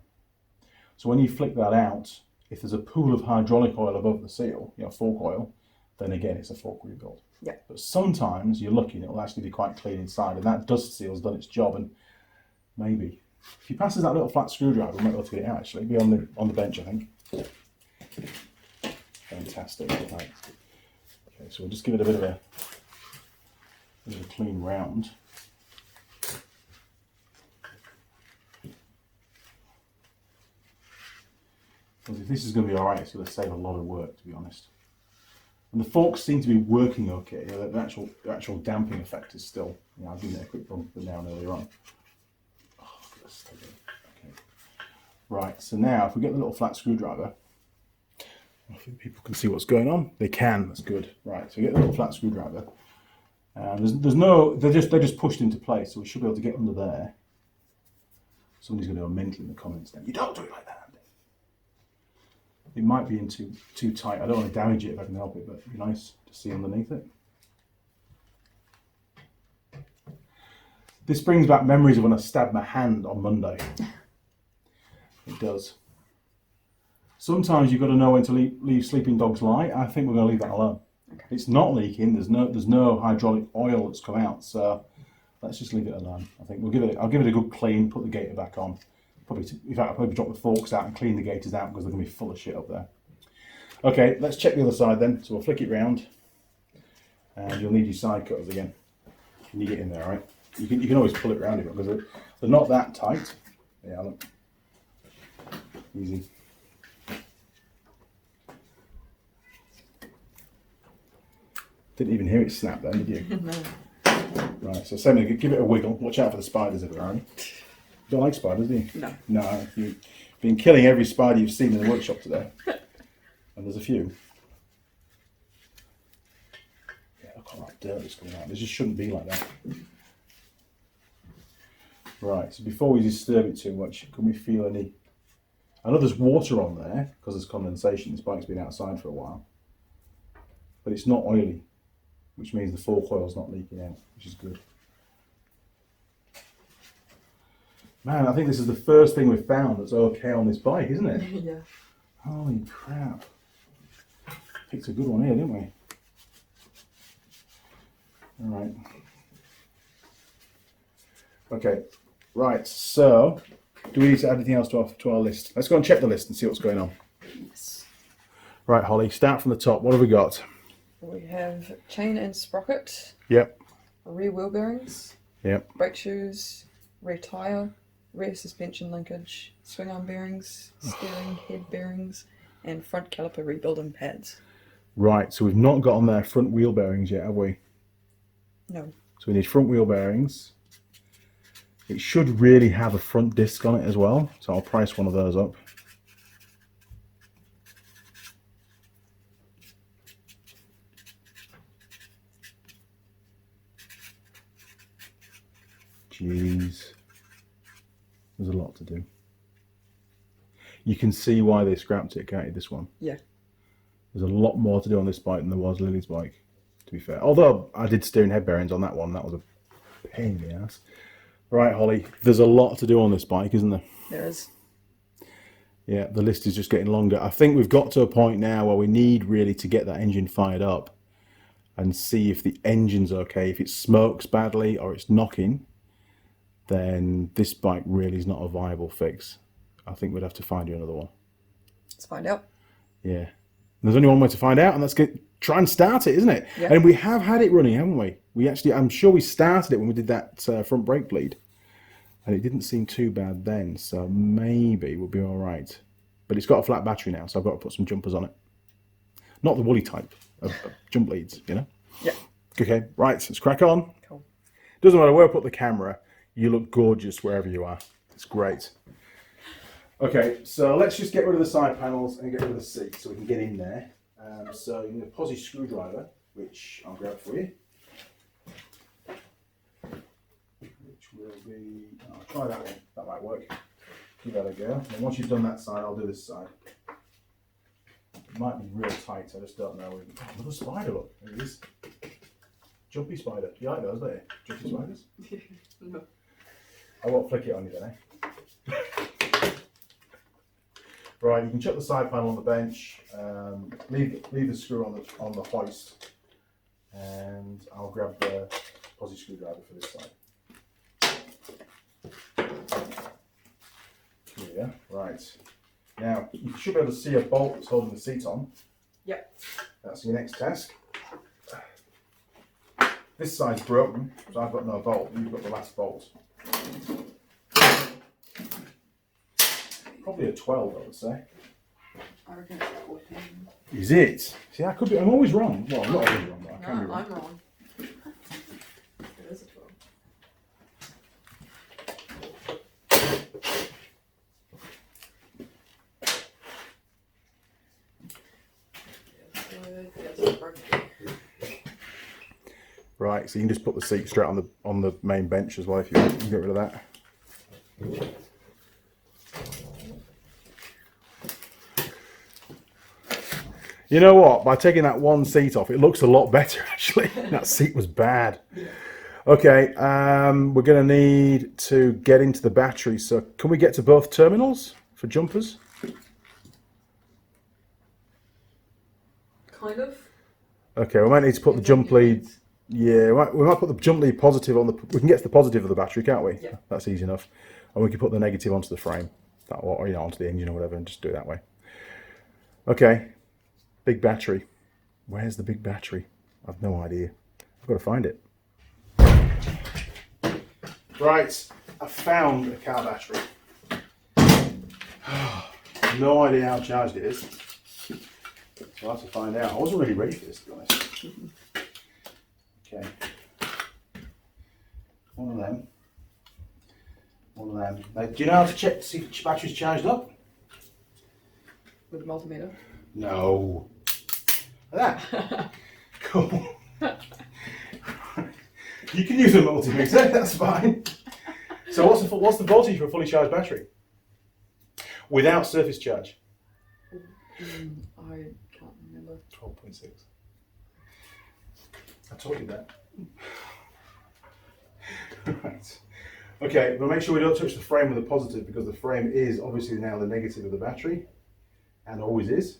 So when you flick that out, if there's a pool of hydraulic oil above the seal, you know, fork oil, then again it's a fork rebuild. Yeah. But sometimes you're lucky and it'll actually be quite clean inside, and that dust seal's done its job. And maybe if he passes that little flat screwdriver, we might be able to get it out actually. It'll be on the bench, I think. Fantastic. Right. Okay, so we'll just give it a bit of a clean round. As this is going to be alright. It's going to save a lot of work, to be honest. And the forks seem to be working okay. You know, the actual damping effect is still, you know, I'll give it a quick bump down earlier on. Oh, look at this. Okay. Right, so now if we get the little flat screwdriver, I think people can see what's going on. They can, that's good. Right, so we get the little flat screwdriver. There's no, they're just pushed into place, so we should be able to get under there. Somebody's going to go mental in the comments then. You don't do it like that, Andy. It might be in too tight. I don't want to damage it if I can help it, but it'd be nice to see underneath it. This brings back memories of when I stabbed my hand on Monday. It does. Sometimes you've got to know when to leave sleeping dogs lie. I think we're going to leave that alone. Okay. It's not leaking. There's no hydraulic oil that's come out, so let's just leave it alone. I think I'll give it a good clean. Put the gator back on. In fact, I'll probably drop the forks out and clean the gators out because they're going to be full of shit up there. Okay, let's check the other side then. So we'll flick it round, and you'll need your side cutters again. Can you get in there, all right? You can always pull it round because they're not that tight. Yeah, look. Easy. Didn't even hear it snap then, did you? No. Right, so same thing, give it a wiggle. Watch out for the spiders if they're around. You don't like spiders, do you? No. No, you've been killing every spider you've seen in the workshop today. And there's a few. Yeah, look at all that dirt that's coming out. This just shouldn't be like that. Right, so before we disturb it too much, can we feel any... I know there's water on there because there's condensation. This bike's been outside for a while. But it's not oily, which means the fork oil's not leaking out, which is good. Man, I think this is the first thing we've found that's okay on this bike, isn't it? Yeah. Holy crap. Picked a good one here, didn't we? All right. Okay, right, so do we need to add anything else to our list? Let's go and check the list and see what's going on. Yes. Right, Holly, start from the top. What have we got? We have chain and sprocket. Yep. Rear wheel bearings. Yep. Brake shoes. Rear tyre. Rear suspension linkage. Swing arm bearings. Steering head bearings. And front caliper rebuilding pads. Right, so we've not got on there front wheel bearings yet, have we? No. So we need front wheel bearings. It should really have a front disc on it as well, so I'll price one of those up. Jeez, there's a lot to do. You can see why they scrapped it, can't you, this one? Yeah. There's a lot more to do on this bike than there was Lilli's bike, to be fair. Although I did steering head bearings on that one, that was a pain in the ass. Right, Holly, there's a lot to do on this bike, isn't there? There is. Yeah, the list is just getting longer. I think we've got to a point now where we need really to get that engine fired up and see if the engine's okay. If it smokes badly or it's knocking, then this bike really is not a viable fix. I think we'd have to find you another one. Let's find out. Yeah. There's only one way to find out, and that's try and start it, isn't it? Yeah. And we have had it running, haven't we? We actually, I'm sure we started it when we did that front brake bleed, and it didn't seem too bad then, so maybe we'll be all right. But it's got a flat battery now, so I've got to put some jumpers on it. Not the woolly type of jump leads, you know? Yeah. Okay, right, let's crack on. Cool. Doesn't matter where I put the camera, you look gorgeous wherever you are. It's great. Okay, so let's just get rid of the side panels and get rid of the seat so we can get in there. So you need a posi screwdriver, which I'll grab for you. Which will be, I'll try that one, that might work. Give that a go. And once you've done that side, I'll do this side. It might be real tight, I just don't know. Oh, little spider, look, there it is. Jumpy spider. You like those, don't you? Jumpy spiders? No. I won't flick it on you then, eh? Right, you can chuck the side panel on the bench, leave the screw on the hoist, and I'll grab the posi screwdriver for this side. Here, right. Now, you should be able to see a bolt that's holding the seat on. Yep. That's your next task. This side's broken, so I've got no bolt. You've got the last bolt. Probably a 12, I would say. I reckon it's 14. Is it? See, I could be. I'm always wrong. Well, I'm not always wrong, but I can be No, wrong. I'm wrong. It is a 12. Right, so you can just put the seat straight on the main bench as well if you want. You can get rid of that. You know what? By taking that one seat off, it looks a lot better actually. That seat was bad. Okay, we're going to need to get into the battery. So can we get to both terminals for jumpers? Kind of. Okay, we might need to put the jump lead. Yeah, we might put the jump lead positive on the. We can get to the positive of the battery, can't we? Yeah. That's easy enough. And we can put the negative onto the frame, that or onto the engine or whatever, and just do it that way. Okay, big battery. Where's the big battery? I've no idea. I've got to find it. Right, I found a car battery. No idea how charged it is. So I'll have to find out. I wasn't really ready for this, to be honest. Okay. One of them. Now, do you know how to check to see if the battery's charged up? With the multimeter? No. Like that. Cool. You can use a multimeter, that's fine. So what's the voltage for a fully charged battery? Without surface charge? I can't remember. 12.6. I told you that. Right. Okay, but make sure we don't touch the frame with a positive because the frame is obviously now the negative of the battery and always is.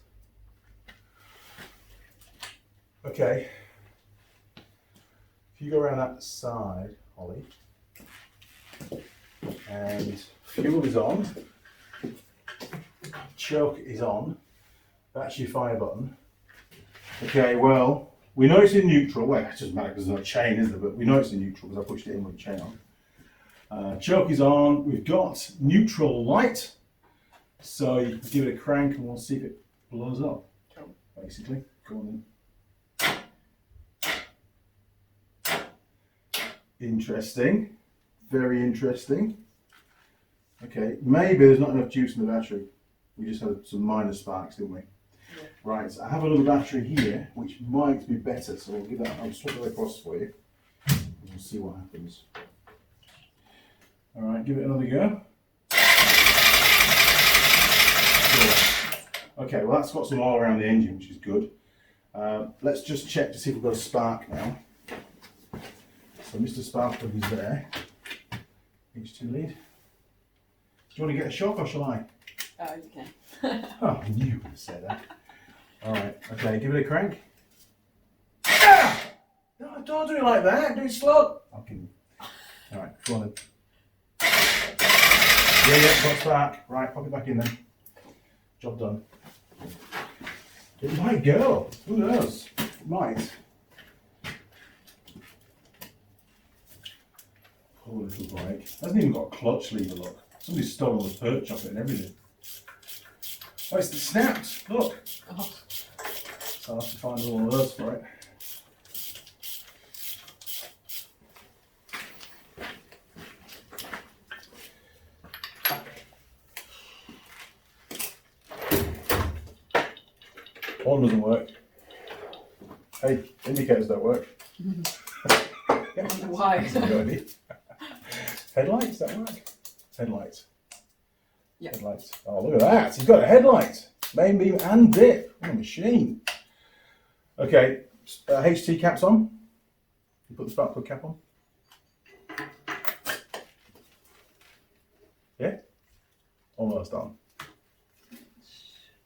Okay. If you go around that side, Holly, and fuel is on, choke is on, that's your fire button. Okay, well, we know it's in neutral. Well, it doesn't matter because there's no chain, is there? But we know it's in neutral because I pushed it in with the chain on. Choke is on. We've got neutral light. So you can give it a crank and we'll see if it blows up, basically. Go on then. Interesting. Very interesting. Okay, maybe there's not enough juice in the battery. We just had some minor sparks, didn't we? Yeah. Right, so I have another battery here, which might be better, so we'll give that, I'll swap it across for you, and we'll see what happens. Alright, give it another go. Cool. Okay, well that's got some oil around the engine, which is good. Let's just check to see if we've got a spark now. So Mr. Spark plug is there. H2 lead. Do you want to get a shock or shall I? You can. Oh, I knew you were going to say that. Alright, okay, give it a crank. Ah! No, don't do it like that, do it slow. I'm kidding. Alright, go on then. Yeah, got spark. Right, pop it back in then. Job done. It might go. Who knows? It might. Poor little bike. Hasn't even got a clutch lever, look. Somebody's stolen the perch off it and everything. Oh, it's snapped. Look. Oh. So I'll have to find all of those for it. One doesn't work. Hey, indicators don't work. I wonder why. Headlights, that work? Headlights. Yeah. Headlights. Oh, look at that. He's got a headlight. Main beam and dip. What a machine. Okay, HT caps on. You put the spark plug cap on. Yeah? Almost on.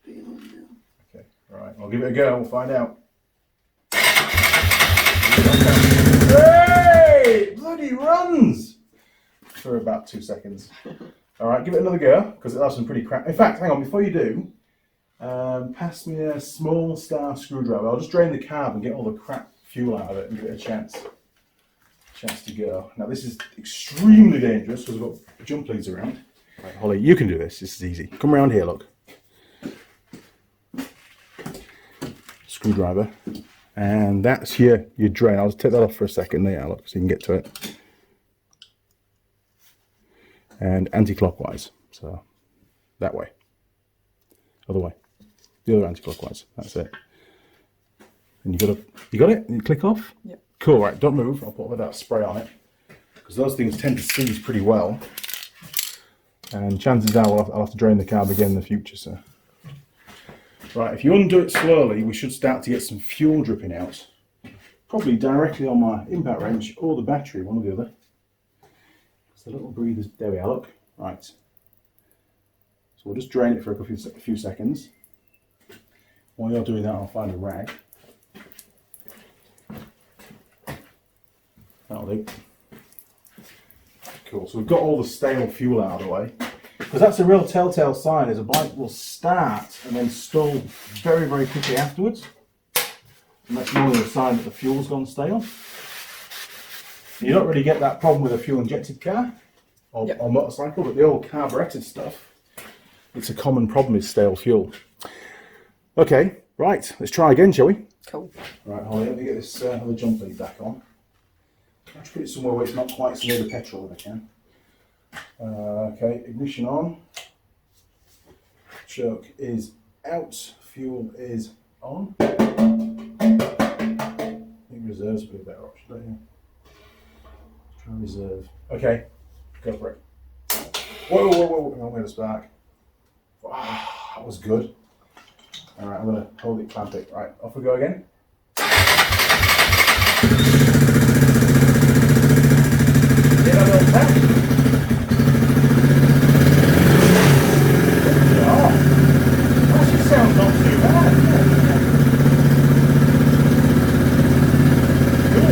Okay, right. I'll give it a go. We'll find out. Hey! Bloody runs! For about 2 seconds. Alright, give it another go, because it'll have some pretty crap. In fact, hang on, before you do, pass me a small star screwdriver. I'll just drain the carb and get all the crap fuel out of it and give it a chance to go. Now this is extremely dangerous because we've got jump leads around. Right, Holly, you can do this. This is easy. Come around here, look. screwdriver, and that's your drain. I'll just take that off for a second there, look, so you can get to it. And anti-clockwise, so that way. Other way. The other anti-clockwise. That's it. And you got it? You click off? Yep. Cool, right, don't move. I'll put a bit of that spray on it. Because those things tend to seize pretty well. And chances are I'll have to drain the carb again in the future, so. Right, if you undo it slowly, we should start to get some fuel dripping out. Probably directly on my impact wrench or the battery, one or the other. It's the little breathers, there we are, look. Right. So we'll just drain it for a few seconds. While you're doing that, I'll find a rag. That'll do. Cool, so we've got all the stale fuel out of the way. Because that's a real telltale sign, is a bike will start and then stall very, very quickly afterwards. And that's normally a sign that the fuel's gone stale. You don't really get that problem with a fuel injected car or motorcycle, but the old carburetted stuff, it's a common problem with stale fuel. Okay, right, let's try again, shall we? Cool. Right, Holly, let me get this other jump lead back on. I'll put it somewhere where it's not quite so near the petrol if I can. Okay, ignition on. Choke is out. Fuel is on. I think reserve's would be a better option, don't you? Try reserve. Okay, go for it. Whoa, whoa, whoa, I'm going to spark. Wow, that was good. Alright, I'm going to hold it, clamp it. Right, off we go again. Get a little tap. Oh, actually sounds not too bad. Cool.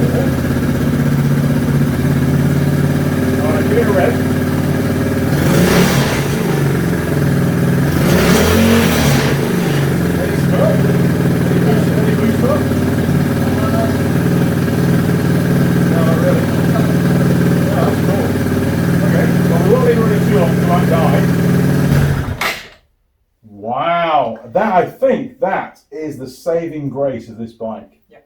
Alright, give it a rev. Wow, I think that is the saving grace of this bike. Yeah.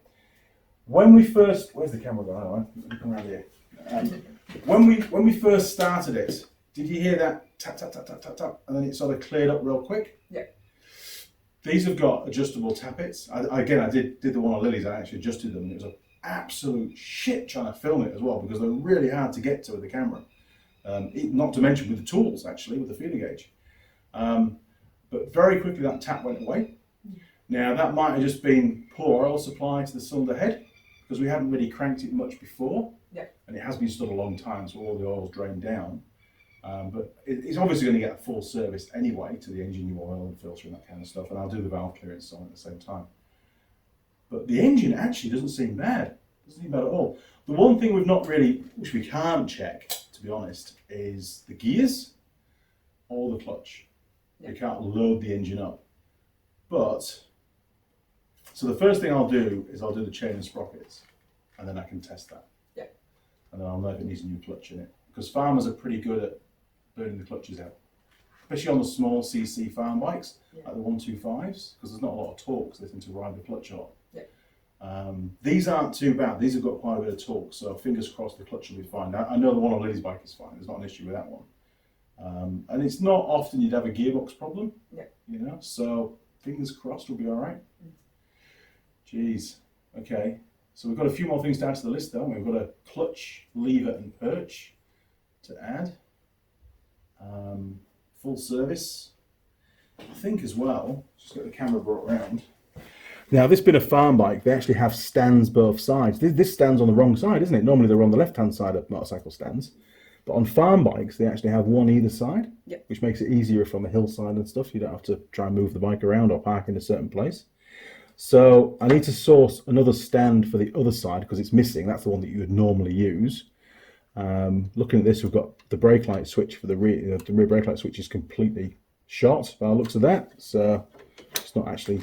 When we first, where's the camera going? Oh, let me come around here. When we first started it, did you hear that tap tap tap tap tap tap, and then it sort of cleared up real quick? Yeah. These have got adjustable tappets. I did the one on Lilli's. I actually adjusted them, and it was an absolute shit trying to film it as well because they're really hard to get to with the camera. Not to mention with the tools, actually, with the feeling gauge. But very quickly that tap went away. Now that might have just been poor oil supply to the cylinder head because we hadn't really cranked it much before. Yeah. And it has been stood a long time, so all the oil's drained down. But it's obviously going to get a full service anyway to the engine, new oil and filter and that kind of stuff. And I'll do the valve clearance on at the same time. But the engine actually doesn't seem bad. Doesn't seem bad at all. The one thing we've not really, which we can't check, to be honest, is the gears or the clutch. You can't load the engine up. But, so the first thing I'll do is I'll do the chain and sprockets, and then I can test that. Yeah. And then I'll know if it needs a new clutch in it. Because farmers are pretty good at burning the clutches out. Especially on the small CC farm bikes, like the 125s, because there's not a lot of torque, so they tend to ride the clutch a lot. Yeah. These aren't too bad. These have got quite a bit of torque, so fingers crossed the clutch will be fine. I know the one on Lilli's bike is fine. There's not an issue with that one. And it's not often you'd have a gearbox problem, you know, so fingers crossed we'll be all right. Jeez, okay, so we've got a few more things to add to the list though. We've got a clutch, lever and perch to add, full service, I think as well, just get the camera brought around. Now this bit of farm bike, they actually have stands both sides. This stands on the wrong side, isn't it? Normally they're on the left hand side of motorcycle stands. But on farm bikes, they actually have one either side, which makes it easier from the hillside and stuff. You don't have to try and move the bike around or park in a certain place. So I need to source another stand for the other side because it's missing. That's the one that you would normally use. Looking at this, we've got the brake light switch for the rear. The rear brake light switch is completely shot by the looks of that. So it's not actually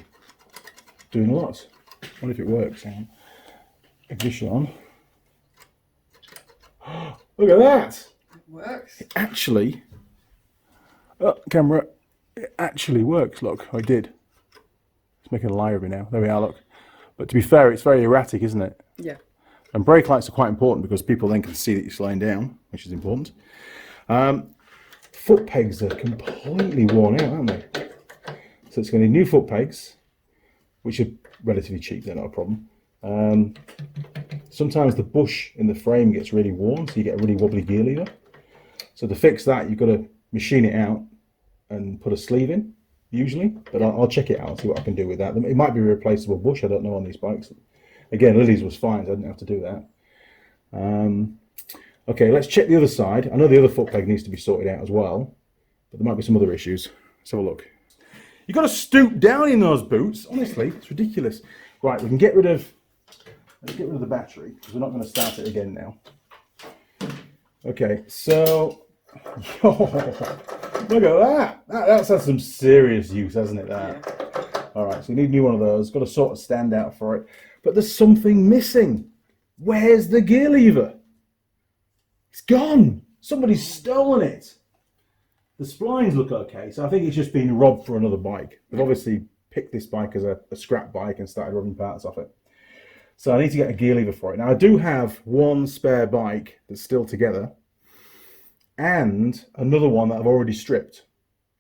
doing a lot. I wonder if it works. Ignition on. Look at that! It works. It actually, camera, it actually works. Look, I did. It's making a liar of me now. There we are, look. But to be fair, it's very erratic, isn't it? Yeah. And brake lights are quite important because people then can see that you're slowing down, which is important. Foot pegs are completely worn out, aren't they? So it's going to need new foot pegs, which are relatively cheap, they're not a problem. Sometimes the bush in the frame gets really worn, so you get a really wobbly gear lever. So to fix that, you've got to machine it out and put a sleeve in, usually. But I'll check it out and see what I can do with that. It might be a replaceable bush, I don't know on these bikes. Again, Lilli's was fine, so I didn't have to do that. Okay, let's check the other side. I know the other foot peg needs to be sorted out as well, but there might be some other issues. Let's have a look. You've got to stoop down in those boots. Honestly, it's ridiculous. Right, we can get rid of, let's get rid of the battery, because we're not going to start it again now. Okay, so, look at that. That's had some serious use, hasn't it, that? Yeah. All right, so you need a new one of those. Got to sort of stand out for it. But there's something missing. Where's the gear lever? It's gone. Somebody's stolen it. The splines look okay, so I think it's just been robbed for another bike. They've obviously picked this bike as a scrap bike and started robbing parts off it. So I need to get a gear lever for it. Now I do have one spare bike that's still together and another one that I've already stripped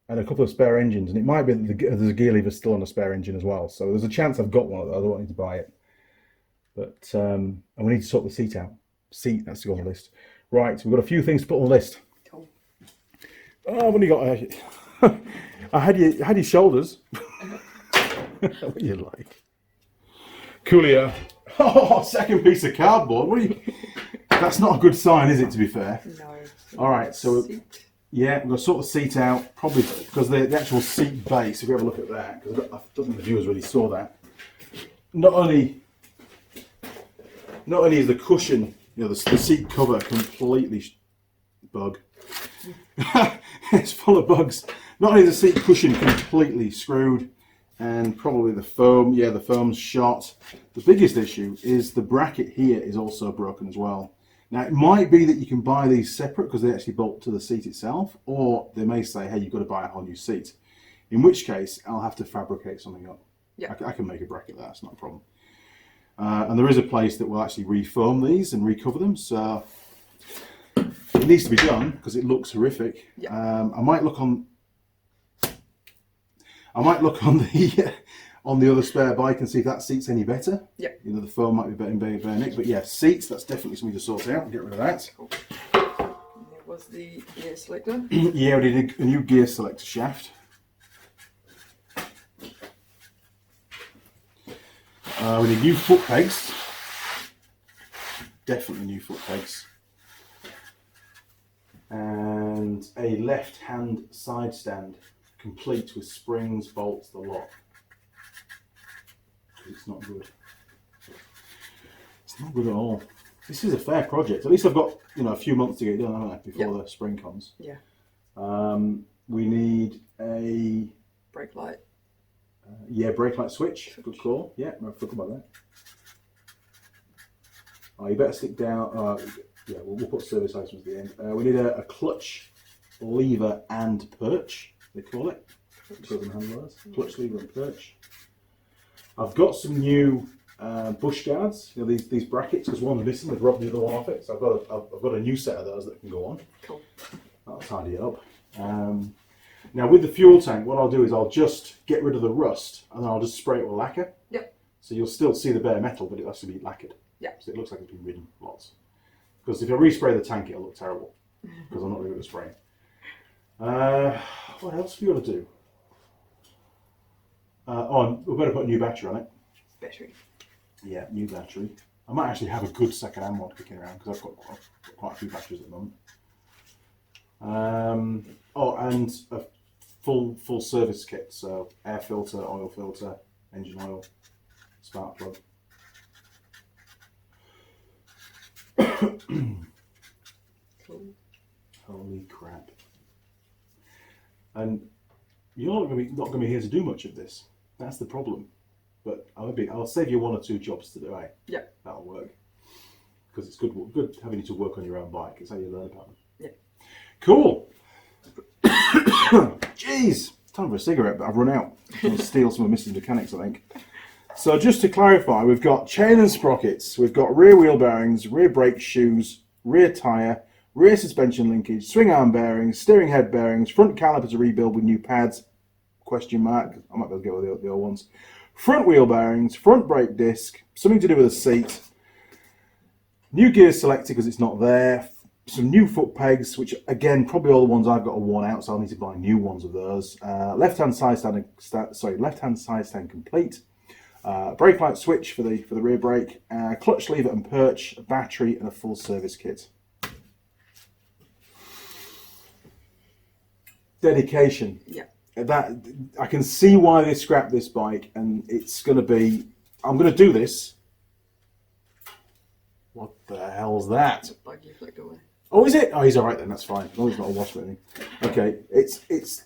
and a couple of spare engines. And it might be that there's a gear lever still on a spare engine as well. So there's a chance I've got one of those. I don't need to buy it. But and we need to sort the seat out. Seat, that's to go on the list. Right, so we've got a few things to put on the list. Cool. Oh, I've only got I had your shoulders. What do you like? Coolio. Oh, second piece of cardboard. What are you? That's not a good sign, is it, to be fair? No. All right, so yeah, we're going to sort the seat out, probably because the actual seat base, if we have a look at that, because I don't think the viewers really saw that. Not only is the cushion, you know, the seat cover completely bug. It's full of bugs. Not only is the seat cushion completely screwed, and probably the foam, yeah, the foam's shot. The biggest issue is the bracket here is also broken as well. Now, it might be that you can buy these separate because they actually bolt to the seat itself, or they may say, hey, you've got to buy a whole new seat. In which case, I'll have to fabricate something up. Yeah. I can make a bracket there, that's not a problem. And there is a place that will actually refoam these and recover them, so it needs to be done because it looks horrific. Yeah. I might look on the on the other spare bike and see if that seat's any better. Yeah. You know, the foam might be better in bare nick, but yeah, seats, that's definitely something to sort out and get rid of that. Cool. And there was the gear selector. Yeah, we did a new gear selector shaft. We need new foot pegs. Definitely new foot pegs. And a left-hand side stand, complete with springs, bolts, the lot. It's not good. It's not good at all. This is a fair project. At least I've got, you know, a few months to get it done, haven't I, before the spring comes. Yeah. We need a brake light. Yeah, brake light switch. Good call. Yeah, I forgot about that. Oh, you better stick down. Yeah, we'll put service items at the end. We need a clutch, lever, and perch. They call it. Clutch, lever, and perch. I've got some new bush guards. You know, these brackets, because one's missing. They've robbed the other one off it, so I've got a new set of those that can go on. Cool. That'll tidy it up. Now with the fuel tank, what I'll do is I'll just get rid of the rust, and then I'll just spray it with lacquer. Yep. So you'll still see the bare metal, but it'll actually be lacquered. Yeah. So it looks like it's been ridden lots. Because if I respray the tank, it'll look terrible. Because I'm not really good at spraying. What else have we got to do? We've got to put a new battery on it. Battery. Yeah, new battery. I might actually have a good second-hand one kicking around because I've got quite a few batteries at the moment. And a full service kit. So air filter, oil filter, engine oil, spark plug. Cool. Holy crap! And you're not going to be here to do much of this. That's the problem. But I'll save you one or two jobs to do. Eh? Yeah, that'll work. Because it's good having you to work on your own bike. It's how you learn about them. Yeah. Cool. Jeez, it's time for a cigarette, but I've run out. I'm going to steal some of Mrs. Mechanic's, I think. So just to clarify, we've got chain and sprockets, we've got rear wheel bearings, rear brake shoes, rear tyre, rear suspension linkage, swing arm bearings, steering head bearings, front caliper to rebuild with new pads, question mark, I might be able to get with the old ones, front wheel bearings, front brake disc, something to do with the seat, new gear selector because it's not there, some new foot pegs, which again, probably all the ones I've got are worn out, so I'll need to buy new ones of those, left-hand side stand complete, brake light switch for the rear brake, clutch lever and perch, a battery, and a full service kit. Dedication. Yeah. That I can see why they scrapped this bike, and it's going to be. I'm going to do this. What the hell's that? Bug you flicked away. Oh, is it? Oh, he's all right then. That's fine. As long as it's not a wasp or anything. Okay, it's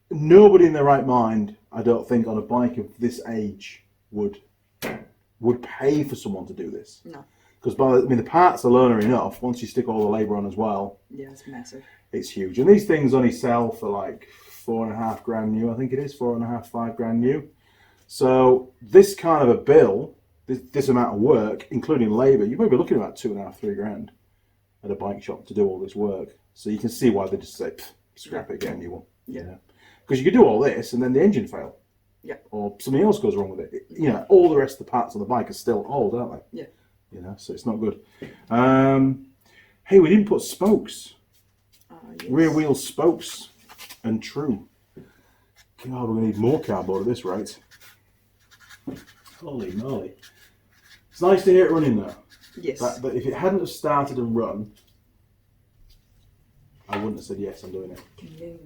nobody in their right mind, I don't think, on a bike of this age would pay for someone to do this. No. Because the parts alone are enough. Once you stick all the labour on as well, Yeah, it's massive. it's huge. And these things only sell for like $4.5 grand new. I think it is $4.5, $5 grand new. So this kind of a bill, this amount of work, including labour, you're maybe looking at about $2.5, $3 grand at a bike shop to do all this work. So you can see why they just say, scrap it, get a new one. Yeah. Because you could do all this and then the engine fail. Yeah. Or something else goes wrong with it. You know, all the rest of the parts on the bike are still old, aren't they? Yeah. You know, so it's not good. Hey, we didn't put spokes. Yes. Rear wheel spokes and true. God, we're going to need more cardboard at this rate. Holy moly. It's nice to hear it running though. Yes. But if it hadn't have started and run, I wouldn't have said yes, I'm doing it. Indeed.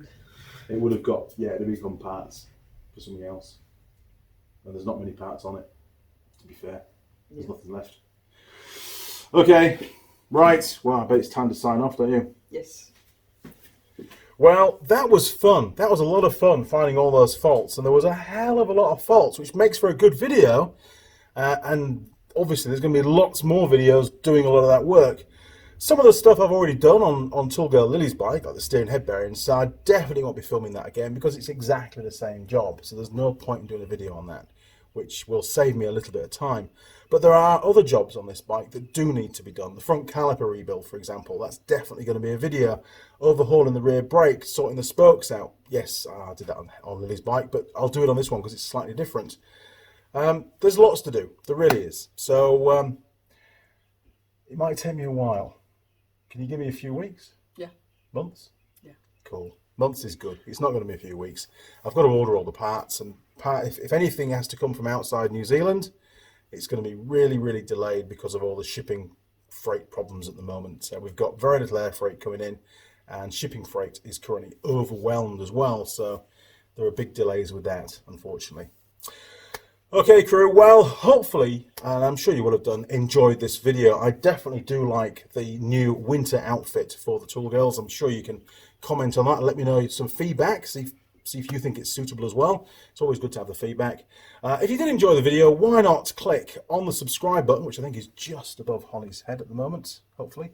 It would have got, it would have become parts for something else. And there's not many parts on it, to be fair. There's nothing left. Okay, right. Well, I bet it's time to sign off, don't you? Yes. Well, that was fun. That was a lot of fun finding all those faults, and there was a hell of a lot of faults, which makes for a good video. And obviously, there's going to be lots more videos doing a lot of that work. Some of the stuff I've already done on Tool Girl Lilli's bike, like the steering head bearings, so I definitely won't be filming that again because it's exactly the same job. So there's no point in doing a video on that, which will save me a little bit of time. But there are other jobs on this bike that do need to be done. The front caliper rebuild, for example, that's definitely going to be a video. Overhauling the rear brake, sorting the spokes out. Yes, I did that on Lilli's bike, but I'll do it on this one because it's slightly different. There's lots to do. There really is. So it might take me a while. Can you give me a few weeks? Yeah. Months? Yeah. Cool. Months is good. It's not going to be a few weeks. I've got to order all the parts, and if anything has to come from outside New Zealand, it's going to be really, really delayed because of all the shipping freight problems at the moment. So we've got very little air freight coming in, and shipping freight is currently overwhelmed as well. So there are big delays with that, unfortunately. Okay, crew, well, hopefully, and I'm sure you will have done, enjoyed this video. I definitely do like the new winter outfit for the Tool Girls. I'm sure you can comment on that and let me know some feedback, see if you think it's suitable as well. It's always good to have the feedback. If you did enjoy the video, why not click on the subscribe button, which I think is just above Holly's head at the moment, hopefully.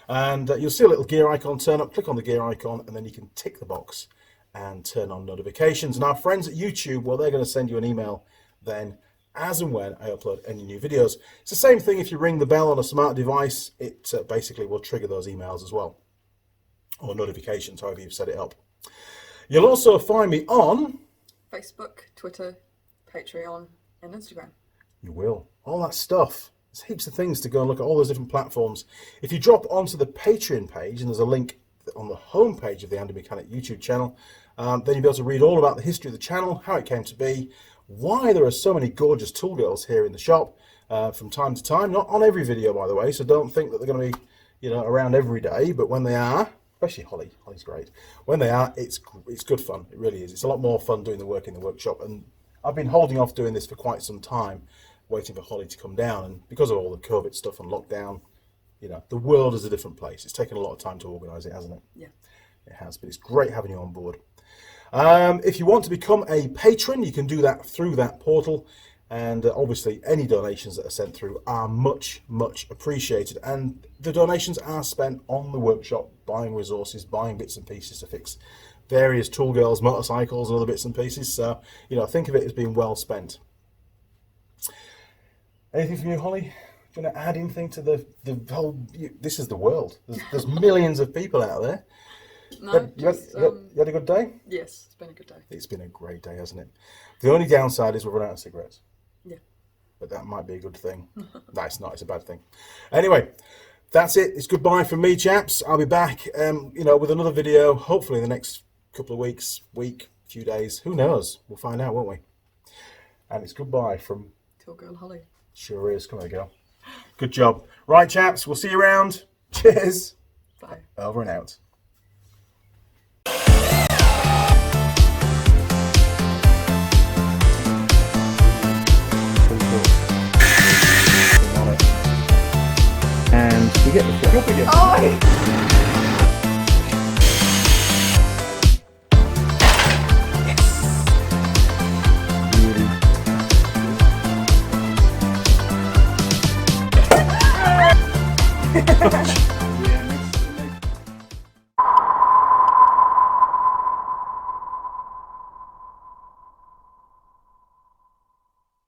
And you'll see a little gear icon turn up. Click on the gear icon, and then you can tick the box and turn on notifications. And our friends at YouTube, well, they're going to send you an email then as and when I upload any new videos. It's the same thing if you ring the bell on a smart device. It basically will trigger those emails as well, or notifications, however you've set it up. You'll also find me on Facebook, Twitter, Patreon, and Instagram. You will. All that stuff. There's heaps of things to go and look at all those different platforms. If you drop onto the Patreon page, and there's a link on the home page of the Andy Mechanic YouTube channel, then you'll be able to read all about the history of the channel, how it came to be, why there are so many gorgeous tool girls here in the shop from time to time. Not on every video, by the way, so don't think that they're going to be, around every day. But when they are, especially Holly's great. When they are, it's good fun. It really is. It's a lot more fun doing the work in the workshop. And I've been holding off doing this for quite some time, waiting for Holly to come down. And because of all the COVID stuff and lockdown, the world is a different place. It's taken a lot of time to organise it, hasn't it? Yeah. It has, but it's great having you on board. If you want to become a patron, you can do that through that portal, and obviously any donations that are sent through are much, much appreciated, and the donations are spent on the workshop, buying resources, buying bits and pieces to fix various Tool Girls motorcycles and other bits and pieces. So think of it as being well spent. Anything from you, Holly? Do you want to add anything to the whole? This is the world. There's millions of people out there. No, You had a good day? yes, it's been a good day. It's been a great day, hasn't it? The only downside is we've run out of cigarettes. Yeah. But that might be a good thing. No, it's not. It's a bad thing. Anyway, that's it. It's goodbye from me, chaps. I'll be back, with another video, hopefully in the next couple of weeks, few days. Who knows? We'll find out, won't we? And it's goodbye from... Tool Girl Holley. Sure is. Come on, girl. Good job. Right, chaps. We'll see you around. Cheers. Bye. Over and out. And you get the flip again. Oh!